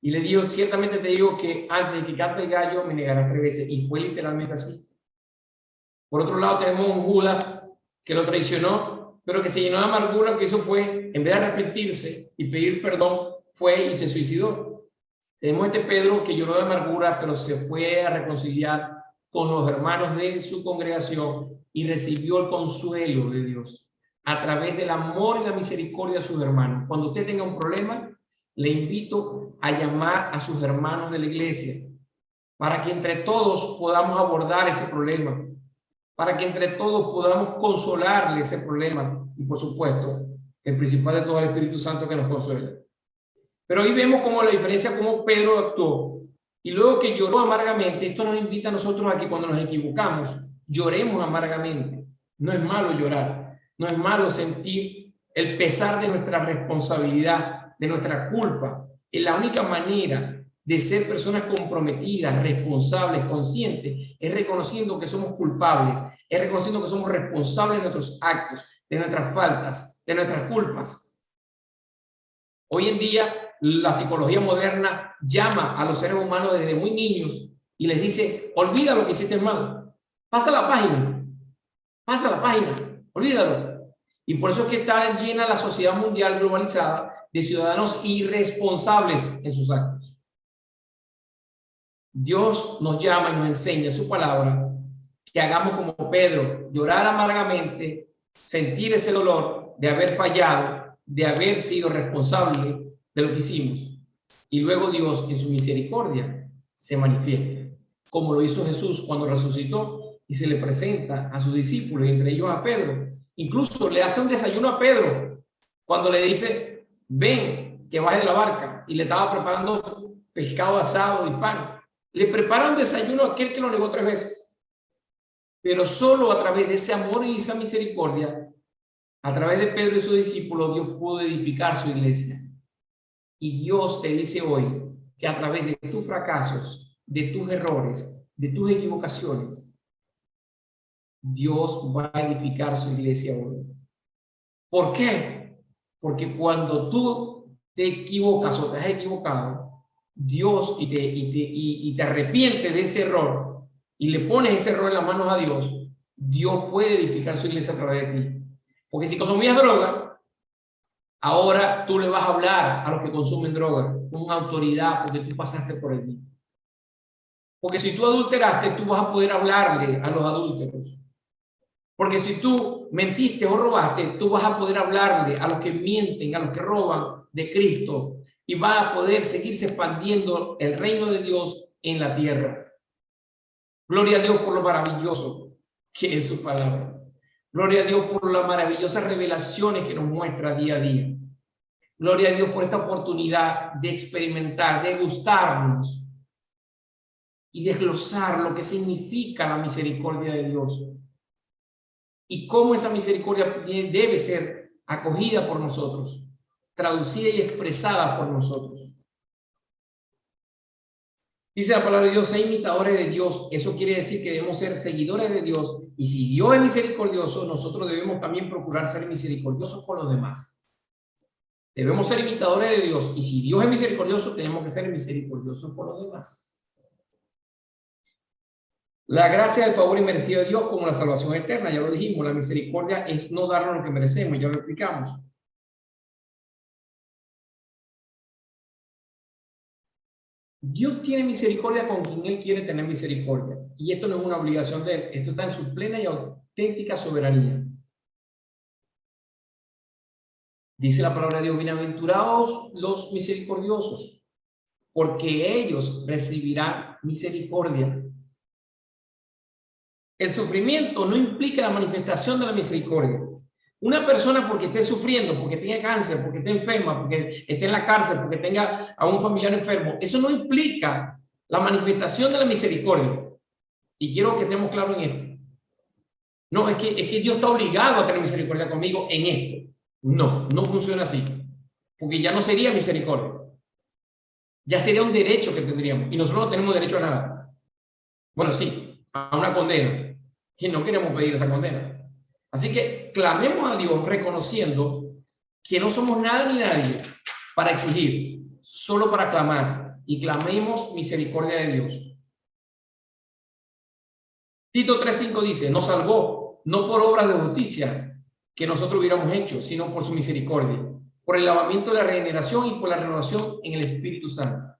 Y le dijo, ciertamente te digo que antes de que cante el gallo me negarás 3 veces. Y fue literalmente así. Por otro lado tenemos un Judas que lo traicionó, pero que se llenó de amargura. Lo que hizo fue, en vez de arrepentirse y pedir perdón, fue y se suicidó. Tenemos este Pedro que lloró de amargura, pero se fue a reconciliar con los hermanos de su congregación y recibió el consuelo de Dios a través del amor y la misericordia de sus hermanos. Cuando usted tenga un problema, le invito a llamar a sus hermanos de la iglesia para que entre todos podamos abordar ese problema, para que entre todos podamos consolarle ese problema y, por supuesto, el principal de todo, el Espíritu Santo que nos consuela. Pero hoy vemos como la diferencia, cómo Pedro actuó y luego que lloró amargamente. Esto nos invita a nosotros a que cuando nos equivocamos lloremos amargamente. No es malo llorar, no es malo sentir el pesar de nuestra responsabilidad, de nuestra culpa. Es la única manera de ser personas comprometidas, responsables, conscientes, es reconociendo que somos culpables, es reconociendo que somos responsables de nuestros actos, de nuestras faltas, de nuestras culpas. Hoy en día, la psicología moderna llama a los seres humanos desde muy niños y les dice, olvida lo que hiciste mal, pasa la página, olvídalo. Y por eso es que está llena la sociedad mundial globalizada de ciudadanos irresponsables en sus actos. Dios nos llama y nos enseña en su palabra que hagamos como Pedro, llorar amargamente, sentir ese dolor de haber fallado, de haber sido responsable de lo que hicimos. Y luego Dios, en su misericordia, se manifiesta, como lo hizo Jesús cuando resucitó y se le presenta a sus discípulos, entre ellos a Pedro. Incluso le hace un desayuno a Pedro cuando le dice, ven, que baje de la barca, y le estaba preparando pescado asado y pan. Le prepara un desayuno a aquel que lo negó 3 veces. Pero solo a través de ese amor y esa misericordia, a través de Pedro y sus discípulos, Dios pudo edificar su iglesia. Y Dios te dice hoy que a través de tus fracasos, de tus errores, de tus equivocaciones, Dios va a edificar su iglesia hoy. ¿Por qué? Porque cuando tú te equivocas o te has equivocado, Dios y te arrepientes de ese error y le pones ese error en las manos a Dios, Dios puede edificar su iglesia a través de ti. Porque si consumías droga, ahora tú le vas a hablar a los que consumen droga con autoridad porque tú pasaste por allí. Porque si tú adulteraste, tú vas a poder hablarle a los adúlteros. Porque si tú mentiste o robaste, tú vas a poder hablarle a los que mienten, a los que roban de Cristo. Y va a poder seguirse expandiendo el reino de Dios en la tierra. Gloria a Dios por lo maravilloso que es su palabra. Gloria a Dios por las maravillosas revelaciones que nos muestra día a día. Gloria a Dios por esta oportunidad de experimentar, de gustarnos y desglosar lo que significa la misericordia de Dios. Y cómo esa misericordia debe ser acogida por nosotros, traducida y expresada por nosotros. Dice la palabra de Dios, ser imitadores de Dios. Eso quiere decir que debemos ser seguidores de Dios. Y si Dios es misericordioso, nosotros debemos también procurar ser misericordiosos con los demás. Debemos ser imitadores de Dios. Y si Dios es misericordioso, tenemos que ser misericordiosos por los demás. La gracia del favor inmerecido de Dios como la salvación eterna, ya lo dijimos. La misericordia es no darnos lo que merecemos, ya lo explicamos. Dios tiene misericordia con quien Él quiere tener misericordia. Y esto no es una obligación de Él. Esto está en su plena y auténtica soberanía. Dice la palabra de Dios, bienaventurados los misericordiosos, porque ellos recibirán misericordia. El sufrimiento no implica la manifestación de la misericordia. Una persona porque esté sufriendo, porque tenga cáncer, porque esté enferma, porque esté en la cárcel, porque tenga a un familiar enfermo, eso no implica la manifestación de la misericordia. Y quiero que estemos claros en esto. No, es que Dios está obligado a tener misericordia conmigo en esto. No, no funciona así. Porque ya no sería misericordia. Ya sería un derecho que tendríamos. Y nosotros no tenemos derecho a nada. Bueno, sí, a una condena. Y no queremos pedir esa condena. Así que clamemos a Dios reconociendo que no somos nada ni nadie para exigir, solo para clamar, y clamemos misericordia de Dios. Tito 3:5 dice, nos salvó, no por obras de justicia que nosotros hubiéramos hecho, sino por su misericordia, por el lavamiento de la regeneración y por la renovación en el Espíritu Santo.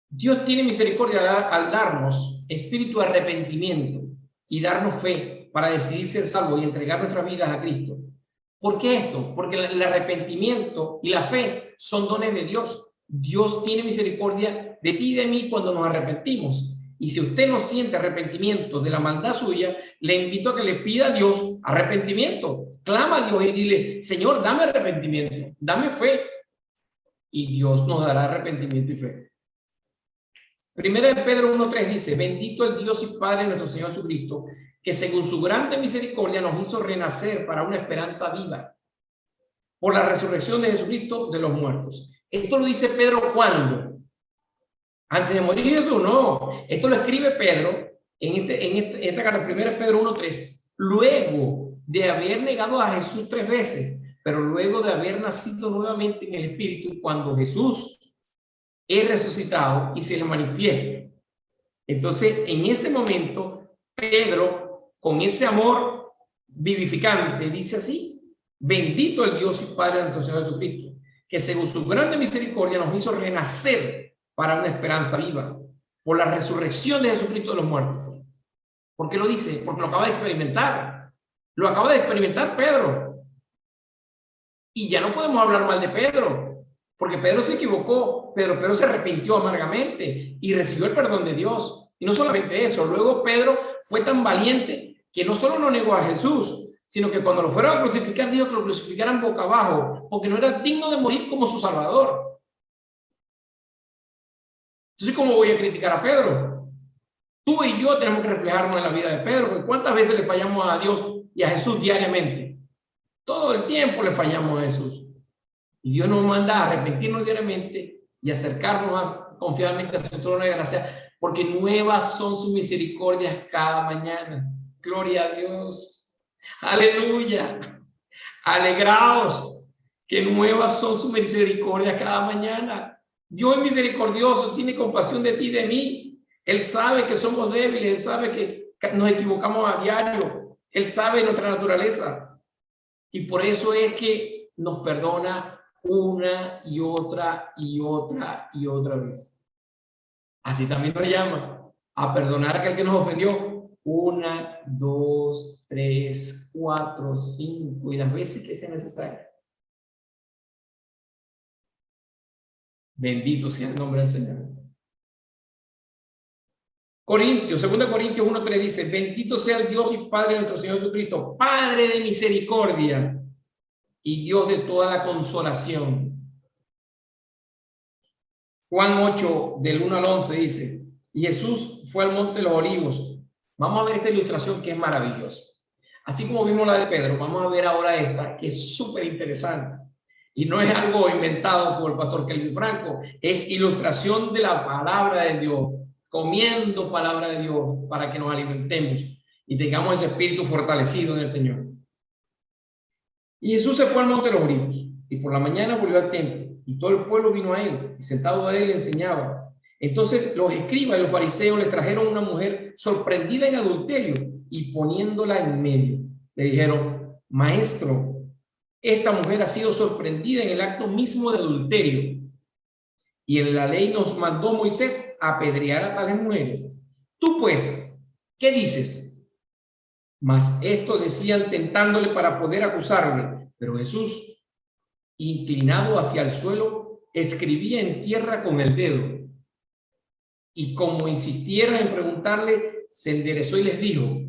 Dios tiene misericordia al darnos espíritu de arrepentimiento y darnos fe para decidir ser salvos y entregar nuestras vidas a Cristo. ¿Por qué esto? Porque el arrepentimiento y la fe son dones de Dios. Dios tiene misericordia de ti y de mí cuando nos arrepentimos. Y si usted no siente arrepentimiento de la maldad suya, le invito a que le pida a Dios arrepentimiento. Clama a Dios y dile, Señor, dame arrepentimiento, dame fe. Y Dios nos dará arrepentimiento y fe. Primera de Pedro 1:3 dice, bendito el Dios y Padre de nuestro Señor Jesucristo, que según su grande misericordia nos hizo renacer para una esperanza viva, por la resurrección de Jesucristo de los muertos. Esto lo dice Pedro, ¿cuándo? Antes de morir Jesús, no. Esto lo escribe Pedro en esta carta, 1 Pedro 1:3, luego de haber negado a Jesús 3 veces, pero luego de haber nacido nuevamente en el Espíritu, cuando Jesús es resucitado y se le manifiesta. Entonces, en ese momento, Pedro, con ese amor vivificante, dice así, bendito el Dios y Padre de nuestro Señor Jesucristo, que según su grande misericordia nos hizo renacer para una esperanza viva, por la resurrección de Jesucristo de los muertos. ¿Por qué lo dice? Porque lo acaba de experimentar. Lo acaba de experimentar Pedro. Y ya no podemos hablar mal de Pedro, porque Pedro se equivocó, pero Pedro se arrepintió amargamente y recibió el perdón de Dios. Y no solamente eso, luego Pedro fue tan valiente que no solo no negó a Jesús, sino que cuando lo fueron a crucificar, dijo que lo crucificaran boca abajo, porque no era digno de morir como su Salvador. Entonces, ¿cómo voy a criticar a Pedro? Tú y yo tenemos que reflejarnos en la vida de Pedro, porque ¿cuántas veces le fallamos a Dios y a Jesús diariamente? Todo el tiempo le fallamos a Jesús. Y Dios nos manda a arrepentirnos diariamente y acercarnos confiadamente a su trono de gracia, porque nuevas son sus misericordias cada mañana. Gloria a Dios. Aleluya. Alegraos, que nuevas son sus misericordias cada mañana. Dios es misericordioso, tiene compasión de ti y de mí. Él sabe que somos débiles, Él sabe que nos equivocamos a diario. Él sabe nuestra naturaleza. Y por eso es que nos perdona una y otra y otra y otra vez. Así también nos llama a perdonar a aquel que nos ofendió. 1, 2, 3, 4, 5 y las veces que sea necesario. Bendito sea el nombre del Señor. 2 Corintios 1:3 dice, bendito sea el Dios y Padre de nuestro Señor Jesucristo, Padre de misericordia y Dios de toda la consolación. Juan 8, del 1 al 11 dice, y Jesús fue al monte de los olivos. Vamos a ver esta ilustración que es maravillosa. Así como vimos la de Pedro, vamos a ver ahora esta que es súper interesante. Y no es algo inventado por el pastor Kelvin Franco, es ilustración de la palabra de Dios, comiendo palabra de Dios para que nos alimentemos y tengamos ese espíritu fortalecido en el Señor. Y Jesús se fue al monte de los olivos y por la mañana volvió al templo y todo el pueblo vino a él y sentado a él le enseñaba. Entonces los escribas y los fariseos le trajeron una mujer sorprendida en adulterio y poniéndola en medio, le dijeron, maestro, esta mujer ha sido sorprendida en el acto mismo de adulterio. Y en la ley nos mandó Moisés a apedrear a tales mujeres. Tú pues, ¿qué dices? Mas esto decían tentándole para poder acusarle. Pero Jesús, inclinado hacia el suelo, escribía en tierra con el dedo. Y como insistieron en preguntarle, se enderezó y les dijo,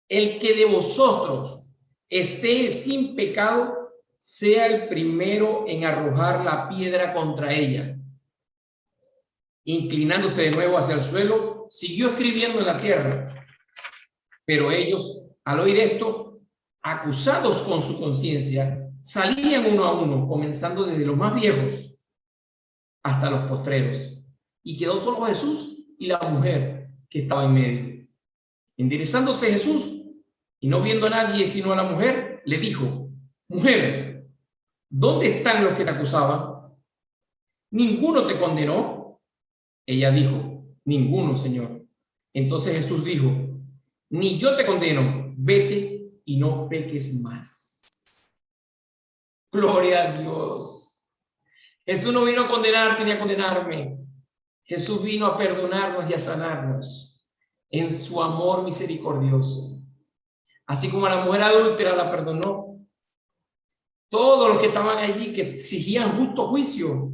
el que de vosotros esté sin pecado, sea el primero en arrojar la piedra contra ella. Inclinándose de nuevo hacia el suelo, siguió escribiendo en la tierra. Pero ellos, al oír esto, acusados con su conciencia, salían uno a uno, comenzando desde los más viejos hasta los postreros. Y quedó solo Jesús y la mujer que estaba en medio. Enderezándose Jesús y no viendo a nadie sino a la mujer, le dijo, mujer, ¿dónde están los que te acusaban? ¿Ninguno te condenó? Ella dijo, ninguno, Señor. Entonces Jesús dijo, ni yo te condeno, vete y no peques más. Gloria a Dios. Jesús no vino a condenarte ni a condenarme. Jesús vino a perdonarnos y a sanarnos en su amor misericordioso. Así como a la mujer adúltera la perdonó, todos los que estaban allí que exigían justo juicio,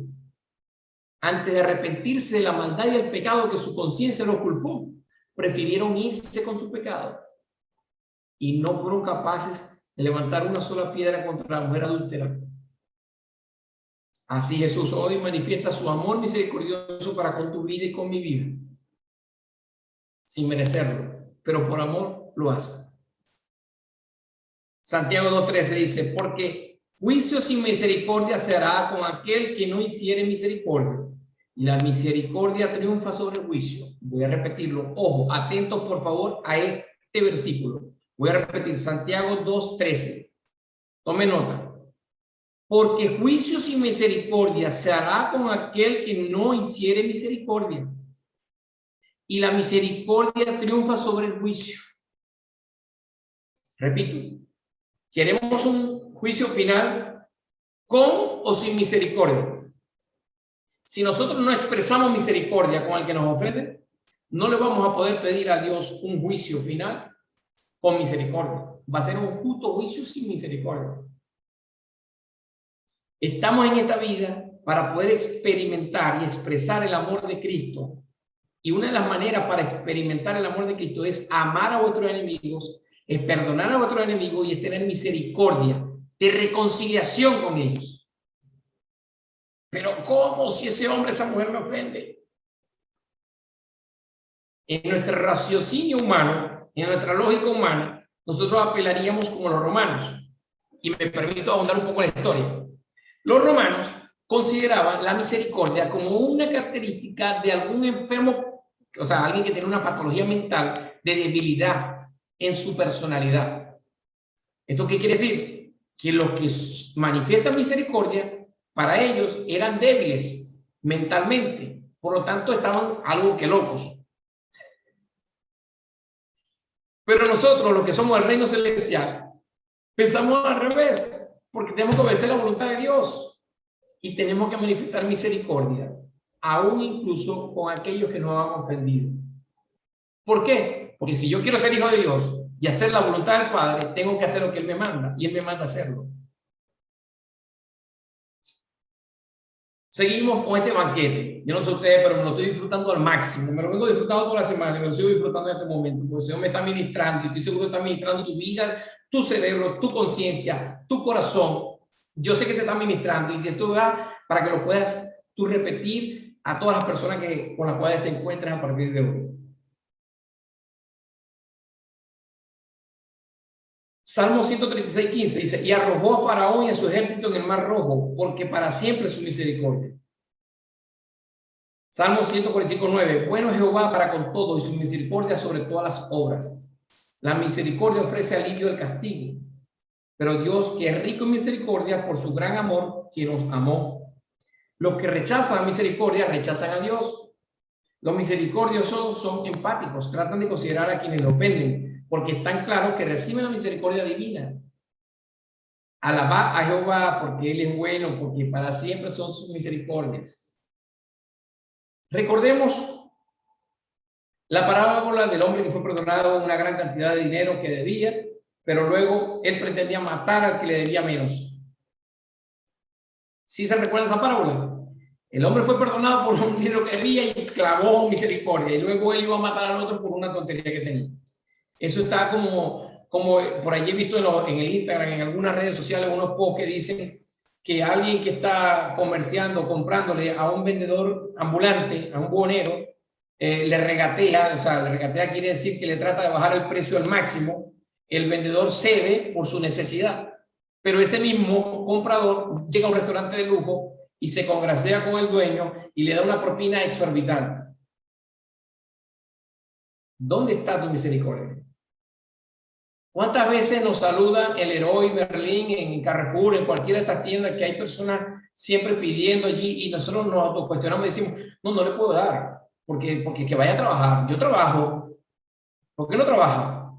antes de arrepentirse de la maldad y el pecado que su conciencia los culpó, prefirieron irse con su pecado y no fueron capaces de levantar una sola piedra contra la mujer adúltera. Así Jesús hoy manifiesta su amor misericordioso para con tu vida y con mi vida, sin merecerlo, pero por amor lo hace. Santiago 2:13 dice, porque juicio sin misericordia se hará con aquel que no hiciere misericordia. Y la misericordia triunfa sobre el juicio. Voy a repetirlo. Ojo, atentos por favor a este versículo. Voy a repetir Santiago 2:13. Tome nota. Porque juicio sin misericordia se hará con aquel que no hiciere misericordia. Y la misericordia triunfa sobre el juicio. Repito. ¿Queremos un juicio final con o sin misericordia? Si nosotros no expresamos misericordia con el que nos ofende, no le vamos a poder pedir a Dios un juicio final con misericordia. Va a ser un justo juicio sin misericordia. Estamos en esta vida para poder experimentar y expresar el amor de Cristo. Y una de las maneras para experimentar el amor de Cristo es amar a vuestros enemigos, es perdonar a vuestros enemigos y es tener misericordia de reconciliación con ellos. Pero ¿cómo si ese hombre, esa mujer me ofende? En nuestro raciocinio humano, en nuestra lógica humana, nosotros apelaríamos como los romanos. Y me permito ahondar un poco en la historia. Los romanos consideraban la misericordia como una característica de algún enfermo, o sea, alguien que tiene una patología mental de debilidad en su personalidad. ¿Esto qué quiere decir? Que los que manifiestan misericordia para ellos eran débiles mentalmente, por lo tanto estaban algo que locos. Pero nosotros, los que somos del reino celestial, pensamos al revés, porque tenemos que obedecer la voluntad de Dios y tenemos que manifestar misericordia, aún incluso con aquellos que nos han ofendido. ¿Por qué? Porque si yo quiero ser hijo de Dios y hacer la voluntad del Padre, tengo que hacer lo que Él me manda, y Él me manda hacerlo. Seguimos con este banquete. Yo no sé ustedes, pero me lo estoy disfrutando al máximo. Me lo vengo disfrutando toda la semana y me lo sigo disfrutando en este momento, porque el Señor me está ministrando y estoy seguro que está ministrando tu vida, tu cerebro, tu conciencia, tu corazón. Yo sé que te está ministrando y que esto va para que lo puedas tú repetir a todas las personas con las cuales te encuentres a partir de hoy. Salmo 136:15 dice, y arrojó a Faraón y a su ejército en el mar Rojo, porque para siempre es su misericordia. Salmo 145:9, bueno es Jehová para con todos y su misericordia sobre todas las obras. La misericordia ofrece alivio del castigo, pero Dios, que es rico en misericordia por su gran amor, que nos amó. Los que rechazan la misericordia rechazan a Dios. Los misericordiosos son empáticos, tratan de considerar a quienes lo ofenden, porque están claros que reciben la misericordia divina. Alabad a Jehová porque Él es bueno, porque para siempre son sus misericordias. Recordemos la parábola del hombre que fue perdonado una gran cantidad de dinero que debía, pero luego él pretendía matar al que le debía menos. ¿Sí se recuerda esa parábola? El hombre fue perdonado por un dinero que debía y clamó misericordia, y luego él iba a matar al otro por una tontería que tenía. Eso está como por allí he visto en el Instagram, en algunas redes sociales, unos posts que dicen que alguien que está comerciando, comprándole a un vendedor ambulante, a un buhonero, le regatea, o sea, le regatea quiere decir que le trata de bajar el precio al máximo, el vendedor cede por su necesidad, pero ese mismo comprador llega a un restaurante de lujo y se congracea con el dueño y le da una propina exorbitante. ¿Dónde está tu misericordia? ¿Cuántas veces nos saludan el Leroy Merlin, en Carrefour, en cualquiera de estas tiendas, que hay personas siempre pidiendo allí y nosotros nos autocuestionamos y decimos, no, no le puedo dar, porque que vaya a trabajar. Yo trabajo. ¿Por qué no trabaja?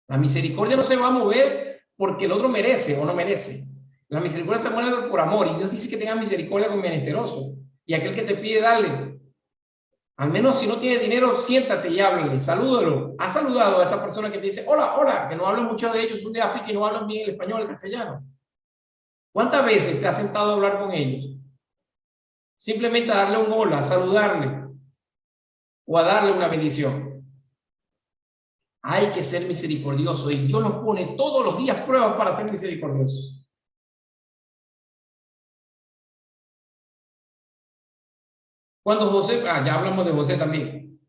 La misericordia no se va a mover porque el otro merece o no merece. La misericordia se mueve por amor y Dios dice que tenga misericordia con menesteroso. Y aquel que te pide, dale. Al menos si no tiene dinero, siéntate y háblale, salúdalo. ¿Has saludado a esa persona que te dice, hola, hola, que no hablan muchos de ellos, son de África y no hablan bien el español, el castellano? ¿Cuántas veces te has sentado a hablar con ellos? Simplemente a darle un hola, a saludarle o a darle una bendición. Hay que ser misericordioso y Dios nos pone todos los días pruebas para ser misericordiosos. Cuando José, ya hablamos de José también.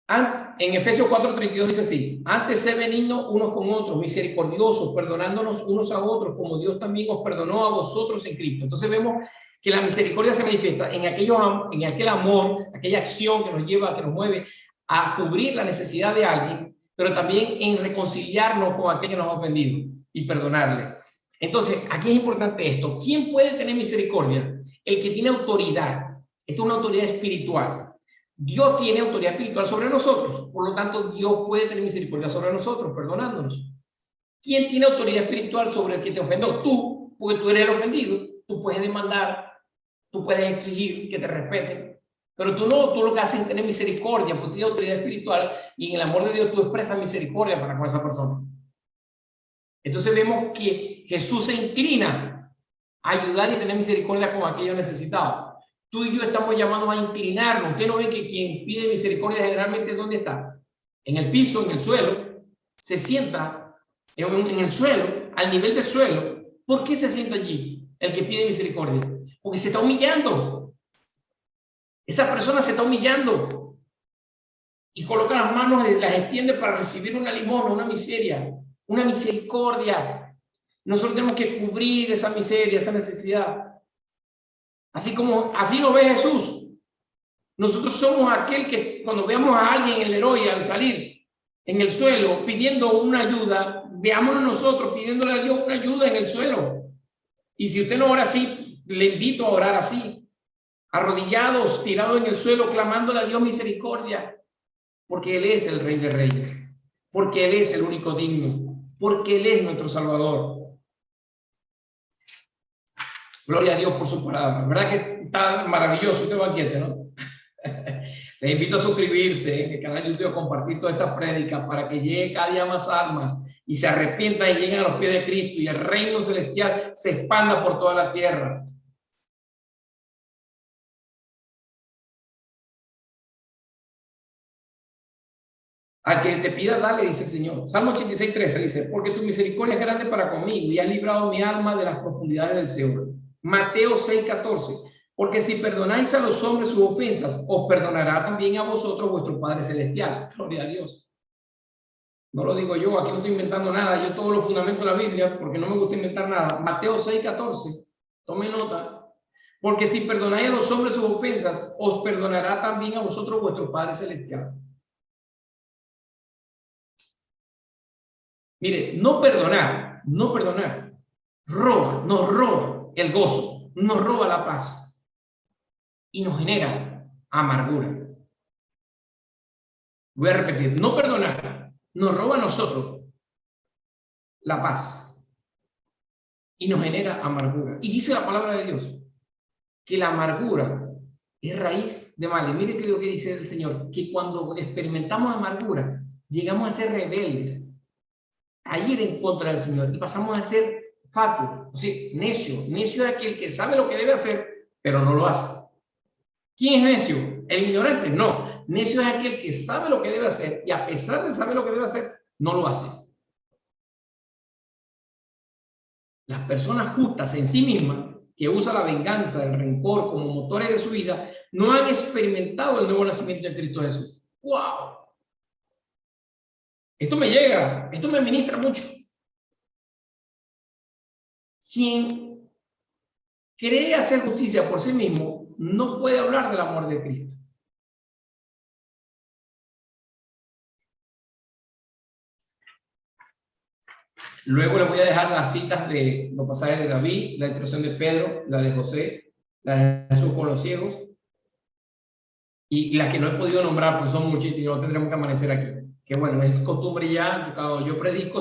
En Efesios 4:32 dice así, antes sé benignos unos con otros, misericordiosos, perdonándonos unos a otros, como Dios también os perdonó a vosotros en Cristo. Entonces vemos que la misericordia se manifiesta en aquel amor, aquella acción que nos lleva, que nos mueve a cubrir la necesidad de alguien, pero también en reconciliarnos con aquel que nos ha ofendido y perdonarle. Entonces, aquí es importante esto. ¿Quién puede tener misericordia? El que tiene autoridad. Esto es una autoridad espiritual. Dios tiene autoridad espiritual sobre nosotros, por lo tanto Dios puede tener misericordia sobre nosotros, perdonándonos. ¿Quién tiene autoridad espiritual sobre el que te ofendió? Tú, porque tú eres el ofendido. Tú puedes demandar, tú puedes exigir que te respeten, pero tú no, tú lo que haces es tener misericordia, porque tienes autoridad espiritual y en el amor de Dios tú expresas misericordia para con esa persona. Entonces vemos que Jesús se inclina a ayudar y tener misericordia con aquellos necesitados. Tú y yo estamos llamados a inclinarnos. Usted no ve que quien pide misericordia generalmente ¿dónde está? En el piso, en el suelo. Se sienta en el suelo, al nivel del suelo. ¿Por qué se sienta allí el que pide misericordia? Porque se está humillando. Esa persona se está humillando. Y coloca las manos, las extiende para recibir una limosna, una miseria, una misericordia. Nosotros tenemos que cubrir esa miseria, esa necesidad. Así lo ve Jesús. Nosotros somos aquel que cuando veamos a alguien en el héroe al salir en el suelo pidiendo una ayuda, veámonos nosotros pidiéndole a Dios una ayuda en el suelo. Y si usted no ora así, le invito a orar así, arrodillados, tirados en el suelo, clamándole a Dios misericordia, porque Él es el Rey de Reyes, porque Él es el único digno, porque Él es nuestro Salvador. Gloria a Dios por su palabra. ¿Verdad que está maravilloso este banquete, no? Les invito a suscribirse en el canal de YouTube, a compartir todas estas prédicas para que llegue cada día más almas y se arrepientan y lleguen a los pies de Cristo y el reino celestial se expanda por toda la tierra. A quien te pida, dale, dice el Señor. Salmo 86:13 dice, porque tu misericordia es grande para conmigo y has librado mi alma de las profundidades del Seol. Mateo 6:14, porque si perdonáis a los hombres sus ofensas, os perdonará también a vosotros vuestro Padre Celestial. Gloria a Dios. No lo digo yo, aquí no estoy inventando nada. Yo todo lo fundamento de la Biblia porque no me gusta inventar nada. Mateo 6:14, tome nota. Porque si perdonáis a los hombres sus ofensas, os perdonará también a vosotros vuestro Padre Celestial. Mire, no perdonar, nos roba el gozo, nos roba la paz y nos genera amargura. Voy a repetir, no perdonar nos roba a nosotros la paz y nos genera amargura. Y dice la palabra de Dios que la amargura es raíz de mal. Y mire que lo que dice el Señor, que cuando experimentamos amargura, llegamos a ser rebeldes, a ir en contra del Señor y pasamos a ser fatuos, o sea, necio. Necio es aquel que sabe lo que debe hacer, pero no lo hace. ¿Quién es necio? ¿El ignorante? No. Necio es aquel que sabe lo que debe hacer y a pesar de saber lo que debe hacer, no lo hace. Las personas justas en sí mismas, que usan la venganza, el rencor como motores de su vida, no han experimentado el nuevo nacimiento de Cristo Jesús. ¡Wow! Esto me llega, esto me ministra mucho. Quien cree hacer justicia por sí mismo no puede hablar del amor de Cristo. Luego les voy a dejar las citas de los pasajes de David, la instrucción de Pedro, la de José, la de Jesús con los ciegos, y las que no he podido nombrar, pues son muchísimas, no tendremos que amanecer aquí. Que bueno, es costumbre ya, cuando yo predico,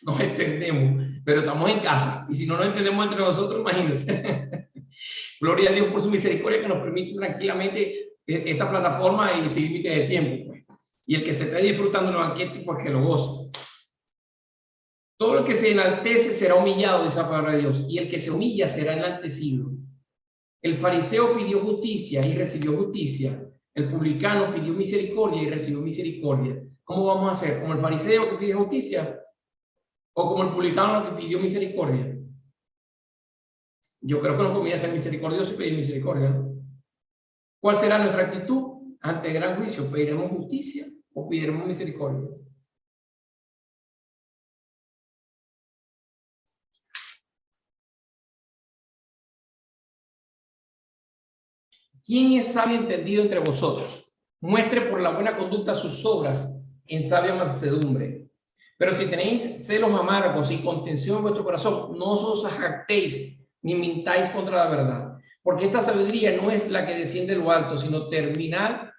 nos entendemos, pero estamos en casa, y si no nos entendemos entre nosotros, imagínense. Gloria a Dios por su misericordia que nos permite tranquilamente esta plataforma y sin límite de tiempo, pues. Y el que se esté disfrutando el banquete, pues que lo goce. Todo el que se enaltece será humillado, dice la palabra de Dios, y el que se humilla será enaltecido. El fariseo pidió justicia y recibió justicia. El publicano pidió misericordia y recibió misericordia. ¿Cómo vamos a hacer? ¿Como el fariseo que pide justicia? ¿O como el publicano que pidió misericordia? Yo creo que nos conviene ser misericordiosos y pedir misericordia, ¿no? ¿Cuál será nuestra actitud ante el gran juicio? ¿Pediremos justicia o pediremos misericordia? ¿Quién es sabio y entendido entre vosotros? Muestre por la buena conducta sus obras en sabia mansedumbre. Pero si tenéis celos amargos y contención en vuestro corazón, no os jactéis ni mintáis contra la verdad. Porque esta sabiduría no es la que desciende de lo alto, sino terrenal,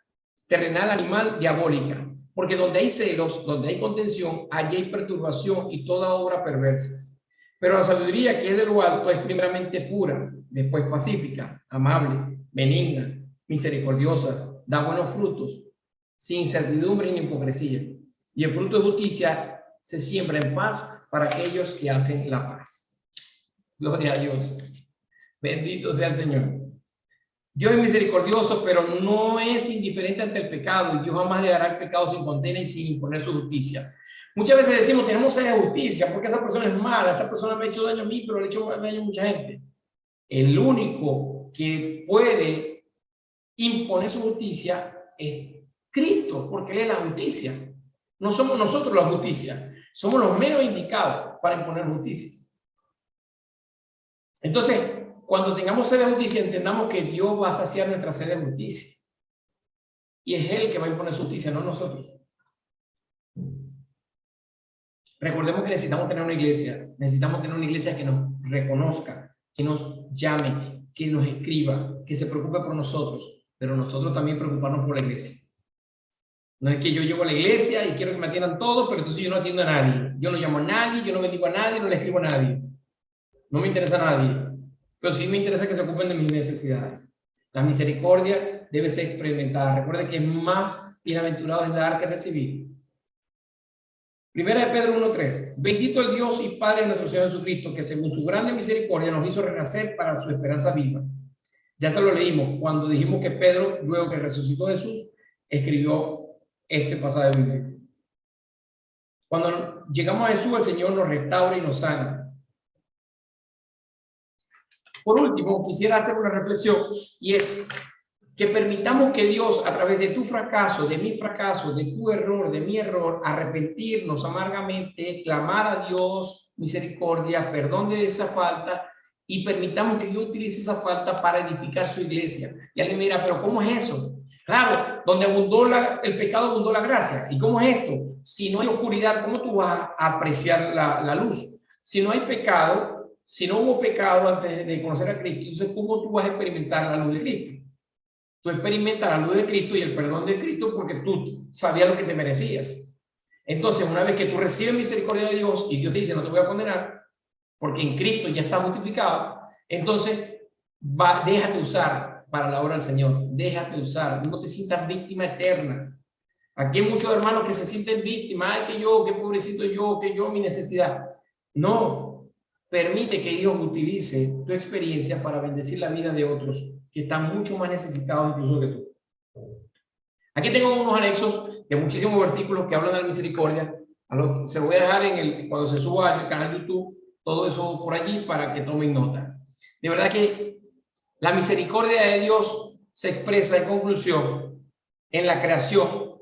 animal, diabólica. Porque donde hay celos, donde hay contención, allí hay perturbación y toda obra perversa. Pero la sabiduría que es de lo alto es primeramente pura, después pacífica, amable, benigna, misericordiosa, da buenos frutos, sin incertidumbre ni hipocresía. Y el fruto de justicia se siembra en paz para aquellos que hacen la paz. Gloria a Dios. Bendito sea el Señor. Dios es misericordioso, pero no es indiferente ante el pecado, y Dios jamás dejará el pecado sin condena y sin imponer su justicia. Muchas veces decimos, tenemos sed de justicia, porque esa persona es mala, esa persona me ha hecho daño a mí, pero le ha hecho daño a mucha gente. El único que puede imponer su justicia es Cristo, porque Él es la justicia. No somos nosotros la justicia, somos los menos indicados para imponer justicia. Entonces, cuando tengamos sed de justicia, entendamos que Dios va a saciar nuestra sed de justicia. Y es Él que va a imponer su justicia, no nosotros. Recordemos que necesitamos tener una iglesia que nos reconozca, que nos llame, que nos escriba, que se preocupe por nosotros, pero nosotros también preocuparnos por la iglesia. No es que yo llego a la iglesia y quiero que me atiendan todos, pero entonces yo no atiendo a nadie. Yo no llamo a nadie, yo no bendigo a nadie, no le escribo a nadie. No me interesa a nadie, pero sí me interesa que se ocupen de mis necesidades. La misericordia debe ser experimentada. Recuerde que más bienaventurado es dar que recibir. Primera de Pedro 1:3. Bendito el Dios y Padre de nuestro Señor Jesucristo, que según su grande misericordia nos hizo renacer para su esperanza viva. Ya se lo leímos cuando dijimos que Pedro, luego que resucitó Jesús, escribió este pasaje bíblico. Cuando llegamos a Jesús, el Señor nos restaura y nos sana. Por último, quisiera hacer una reflexión, y es que permitamos que Dios, a través de tu fracaso, de mi fracaso, de tu error, de mi error, arrepentirnos amargamente, clamar a Dios misericordia, perdón de esa falta, y permitamos que Dios utilice esa falta para edificar su iglesia. Y alguien me dirá, pero ¿cómo es eso? Claro, donde abundó el pecado, abundó la gracia. ¿Y cómo es esto? Si no hay oscuridad, ¿cómo tú vas a apreciar la luz? Si no hay pecado, si no hubo pecado antes de conocer a Cristo, entonces ¿cómo tú vas a experimentar la luz de Cristo? Tú experimentas la luz de Cristo y el perdón de Cristo porque tú sabías lo que te merecías. Entonces, una vez que tú recibes misericordia de Dios y Dios te dice, no te voy a condenar, porque en Cristo ya está justificado, entonces déjate usar para la obra del Señor. Déjate usar. No te sientas víctima eterna. Aquí hay muchos hermanos que se sienten víctimas. Ay, que yo, qué pobrecito yo, que yo, mi necesidad. No. Permite que Dios utilice tu experiencia para bendecir la vida de otros que están mucho más necesitados incluso que tú. Aquí tengo unos anexos de muchísimos versículos que hablan de la misericordia. Se lo voy a dejar cuando se suba al canal de YouTube, todo eso por allí para que tomen nota. De verdad que la misericordia de Dios se expresa en conclusión en la creación,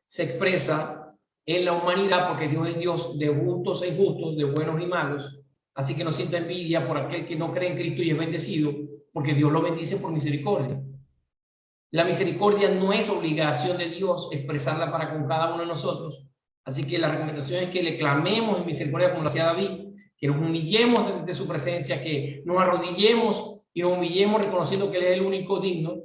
se expresa en la humanidad, porque Dios es Dios de justos e injustos, de buenos y malos. Así que no sienta envidia por aquel que no cree en Cristo y es bendecido, porque Dios lo bendice por misericordia. La misericordia no es obligación de Dios expresarla para con cada uno de nosotros, Así que la recomendación es que le clamemos en misericordia como lo hacía David, que nos humillemos ante su presencia, que nos arrodillemos y nos humillemos reconociendo que Él es el único digno,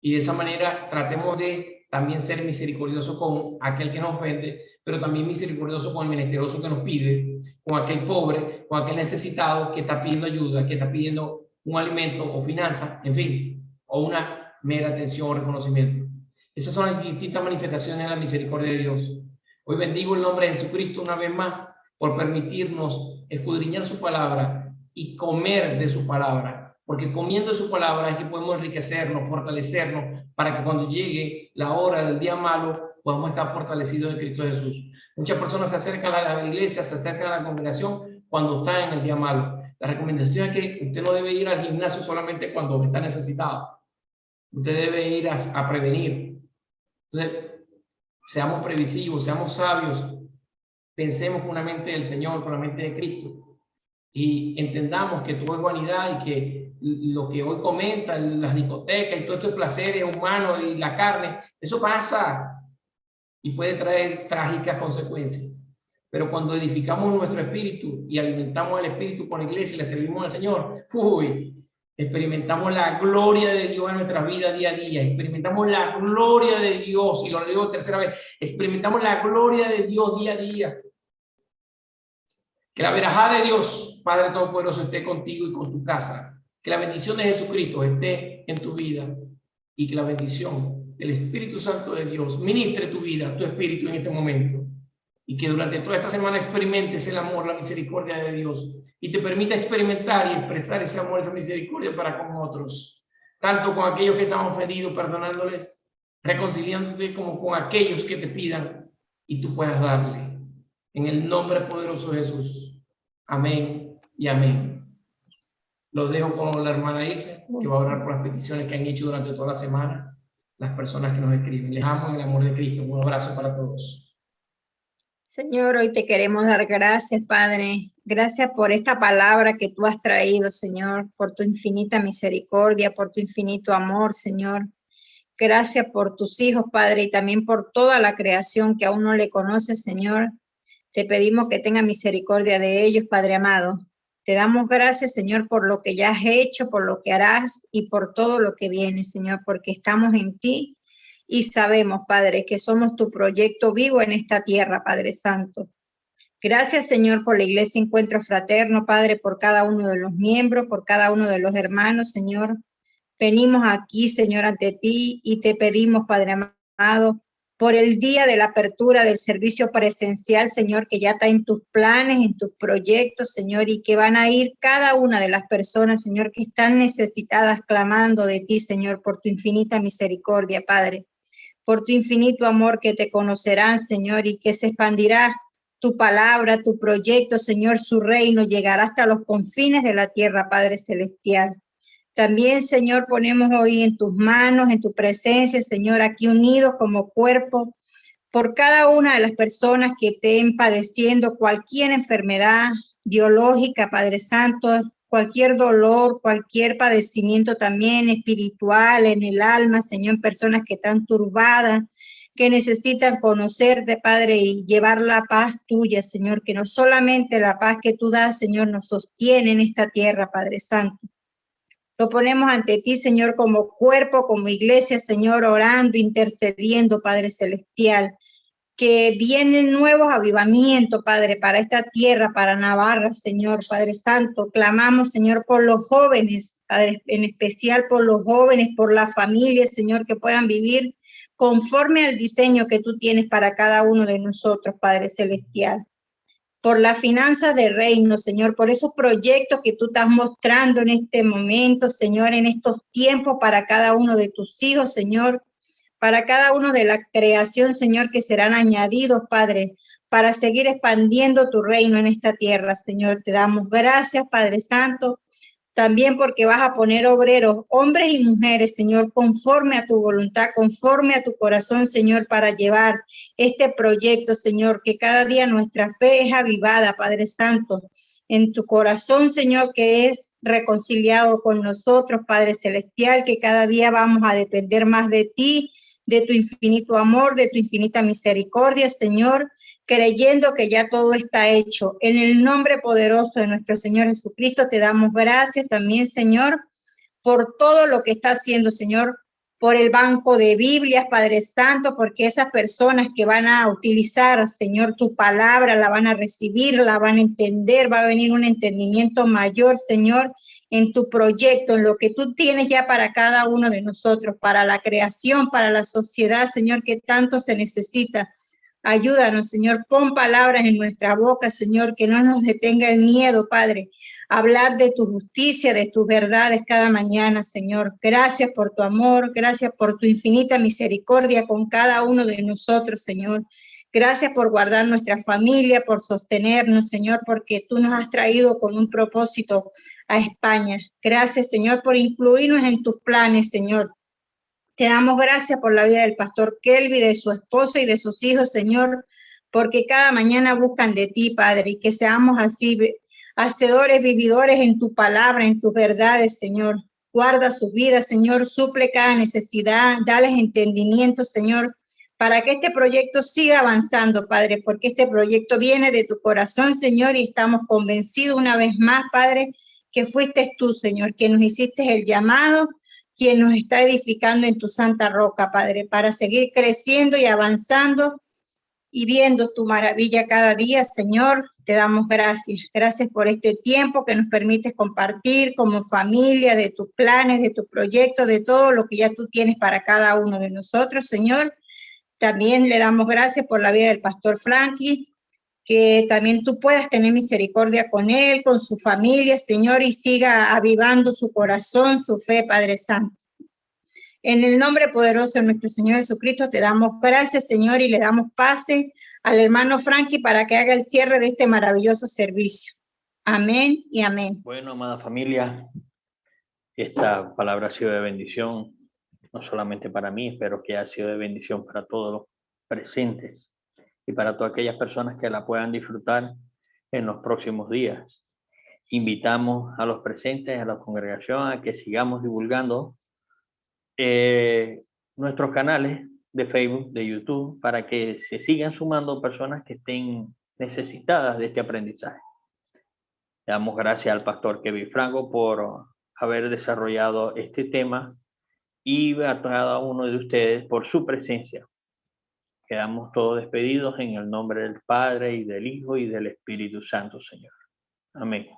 y de esa manera tratemos de también ser misericordiosos con aquel que nos ofende, pero también misericordiosos con el menesteroso que nos pide, con aquel pobre, con aquel necesitado que está pidiendo ayuda, que está pidiendo un alimento o finanzas, en fin, o una mera atención o reconocimiento. Esas son las distintas manifestaciones de la misericordia de Dios. Hoy bendigo el nombre de Jesucristo una vez más por permitirnos escudriñar su palabra y comer de su palabra, porque comiendo de su palabra es que podemos enriquecernos, fortalecernos, para que cuando llegue la hora del día malo podamos estar fortalecidos en Cristo Jesús. Muchas personas se acercan a la iglesia, se acercan a la congregación cuando están en el día malo. La recomendación es que usted no debe ir al gimnasio solamente cuando está necesitado. Usted debe ir a prevenir. Entonces, seamos previsivos, seamos sabios, pensemos con la mente del Señor, con la mente de Cristo, y entendamos que todo es vanidad y que lo que hoy comentan las discotecas y todos estos placeres humanos y la carne, eso pasa y puede traer trágicas consecuencias. Pero cuando edificamos nuestro espíritu y alimentamos el espíritu con la iglesia y le servimos al Señor, experimentamos la gloria de Dios en nuestra vida día a día, experimentamos la gloria de Dios, y lo digo tercera vez, experimentamos la gloria de Dios día a día. Que la verajá de Dios, Padre Todopoderoso, esté contigo y con tu casa. Que la bendición de Jesucristo esté en tu vida, y que la bendición del Espíritu Santo de Dios ministre tu vida, tu espíritu en este momento, y que durante toda esta semana experimentes el amor, la misericordia de Dios, y te permita experimentar y expresar ese amor, esa misericordia para con otros, tanto con aquellos que están ofendidos, perdonándoles, reconciliándote, como con aquellos que te pidan y tú puedas darle. En el nombre poderoso de Jesús. Amén y amén. Los dejo con la hermana Ilse, que va a orar por las peticiones que han hecho durante toda la semana las personas que nos escriben. Les amo en el amor de Cristo. Un abrazo para todos. Señor, hoy te queremos dar gracias, Padre. Gracias por esta palabra que tú has traído, Señor, por tu infinita misericordia, por tu infinito amor, Señor. Gracias por tus hijos, Padre, y también por toda la creación que aún no le conoce, Señor. Te pedimos que tenga misericordia de ellos, Padre amado. Te damos gracias, Señor, por lo que ya has hecho, por lo que harás y por todo lo que viene, Señor, porque estamos en ti y sabemos, Padre, que somos tu proyecto vivo en esta tierra, Padre Santo. Gracias, Señor, por la Iglesia Encuentro Fraterno, Padre, por cada uno de los miembros, por cada uno de los hermanos, Señor. Venimos aquí, Señor, ante ti y te pedimos, Padre amado, por el día de la apertura del servicio presencial, Señor, que ya está en tus planes, en tus proyectos, Señor, y que van a ir cada una de las personas, Señor, que están necesitadas clamando de ti, Señor, por tu infinita misericordia, Padre, por tu infinito amor, que te conocerán, Señor, y que se expandirá tu palabra, tu proyecto, Señor, su reino llegará hasta los confines de la tierra, Padre Celestial. También, Señor, ponemos hoy en tus manos, en tu presencia, Señor, aquí unidos como cuerpo, por cada una de las personas que estén padeciendo cualquier enfermedad biológica, Padre Santo, cualquier dolor, cualquier padecimiento también espiritual en el alma, Señor, personas que están turbadas, que necesitan conocerte, Padre, y llevar la paz tuya, Señor, que no solamente la paz que tú das, Señor, nos sostiene en esta tierra, Padre Santo. Lo ponemos ante ti, Señor, como cuerpo, como iglesia, Señor, orando, intercediendo, Padre Celestial. Que vienen nuevos avivamientos, Padre, para esta tierra, para Navarra, Señor, Padre Santo. Clamamos, Señor, por los jóvenes, Padre, en especial por los jóvenes, por las familias, Señor, que puedan vivir conforme al diseño que tú tienes para cada uno de nosotros, Padre Celestial. Por las finanzas del reino, Señor, por esos proyectos que tú estás mostrando en este momento, Señor, en estos tiempos para cada uno de tus hijos, Señor, para cada uno de la creación, Señor, que serán añadidos, Padre, para seguir expandiendo tu reino en esta tierra, Señor. Te damos gracias, Padre Santo, también porque vas a poner obreros, hombres y mujeres, Señor, conforme a tu voluntad, conforme a tu corazón, Señor, para llevar este proyecto, Señor, que cada día nuestra fe es avivada, Padre Santo, en tu corazón, Señor, que es reconciliado con nosotros, Padre Celestial, que cada día vamos a depender más de ti, de tu infinito amor, de tu infinita misericordia, Señor, creyendo que ya todo está hecho. En el nombre poderoso de nuestro Señor Jesucristo te damos gracias también, Señor, por todo lo que está haciendo, Señor, por el banco de Biblias, Padre Santo, porque esas personas que van a utilizar, Señor, tu palabra, la van a recibir, la van a entender, va a venir un entendimiento mayor, Señor, en tu proyecto, en lo que tú tienes ya para cada uno de nosotros, para la creación, para la sociedad, Señor, que tanto se necesita. Ayúdanos, Señor, pon palabras en nuestra boca, Señor, que no nos detenga el miedo, Padre. Hablar de tu justicia, de tus verdades cada mañana, Señor. Gracias por tu amor, gracias por tu infinita misericordia con cada uno de nosotros, Señor. Gracias por guardar nuestra familia, por sostenernos, Señor, porque tú nos has traído con un propósito a España. Gracias, Señor, por incluirnos en tus planes, Señor. Te damos gracias por la vida del pastor Kelvin, de su esposa y de sus hijos, Señor, porque cada mañana buscan de ti, Padre, y que seamos así, hacedores, vividores en tu palabra, en tus verdades, Señor. Guarda sus vidas, Señor, suple cada necesidad, dales entendimiento, Señor, para que este proyecto siga avanzando, Padre, porque este proyecto viene de tu corazón, Señor, y estamos convencidos una vez más, Padre, que fuiste tú, Señor, que nos hiciste el llamado, quien nos está edificando en tu santa roca, Padre, para seguir creciendo y avanzando y viendo tu maravilla cada día, Señor. Te damos gracias. Gracias por este tiempo que nos permites compartir como familia de tus planes, de tu proyecto, de todo lo que ya tú tienes para cada uno de nosotros, Señor. También le damos gracias por la vida del pastor Frankie, que también tú puedas tener misericordia con él, con su familia, Señor, y siga avivando su corazón, su fe, Padre Santo. En el nombre poderoso de nuestro Señor Jesucristo te damos gracias, Señor, y le damos pase al hermano Frankie para que haga el cierre de este maravilloso servicio. Amén y amén. Bueno, amada familia, esta palabra ha sido de bendición, no solamente para mí, espero que haya sido de bendición para todos los presentes y para todas aquellas personas que la puedan disfrutar en los próximos días. Invitamos a los presentes, a la congregación, a que sigamos divulgando nuestros canales de Facebook, de YouTube, para que se sigan sumando personas que estén necesitadas de este aprendizaje. Le damos gracias al pastor Kevin Franco por haber desarrollado este tema y a cada uno de ustedes por su presencia. Quedamos todos despedidos en el nombre del Padre y del Hijo y del Espíritu Santo, Señor. Amén.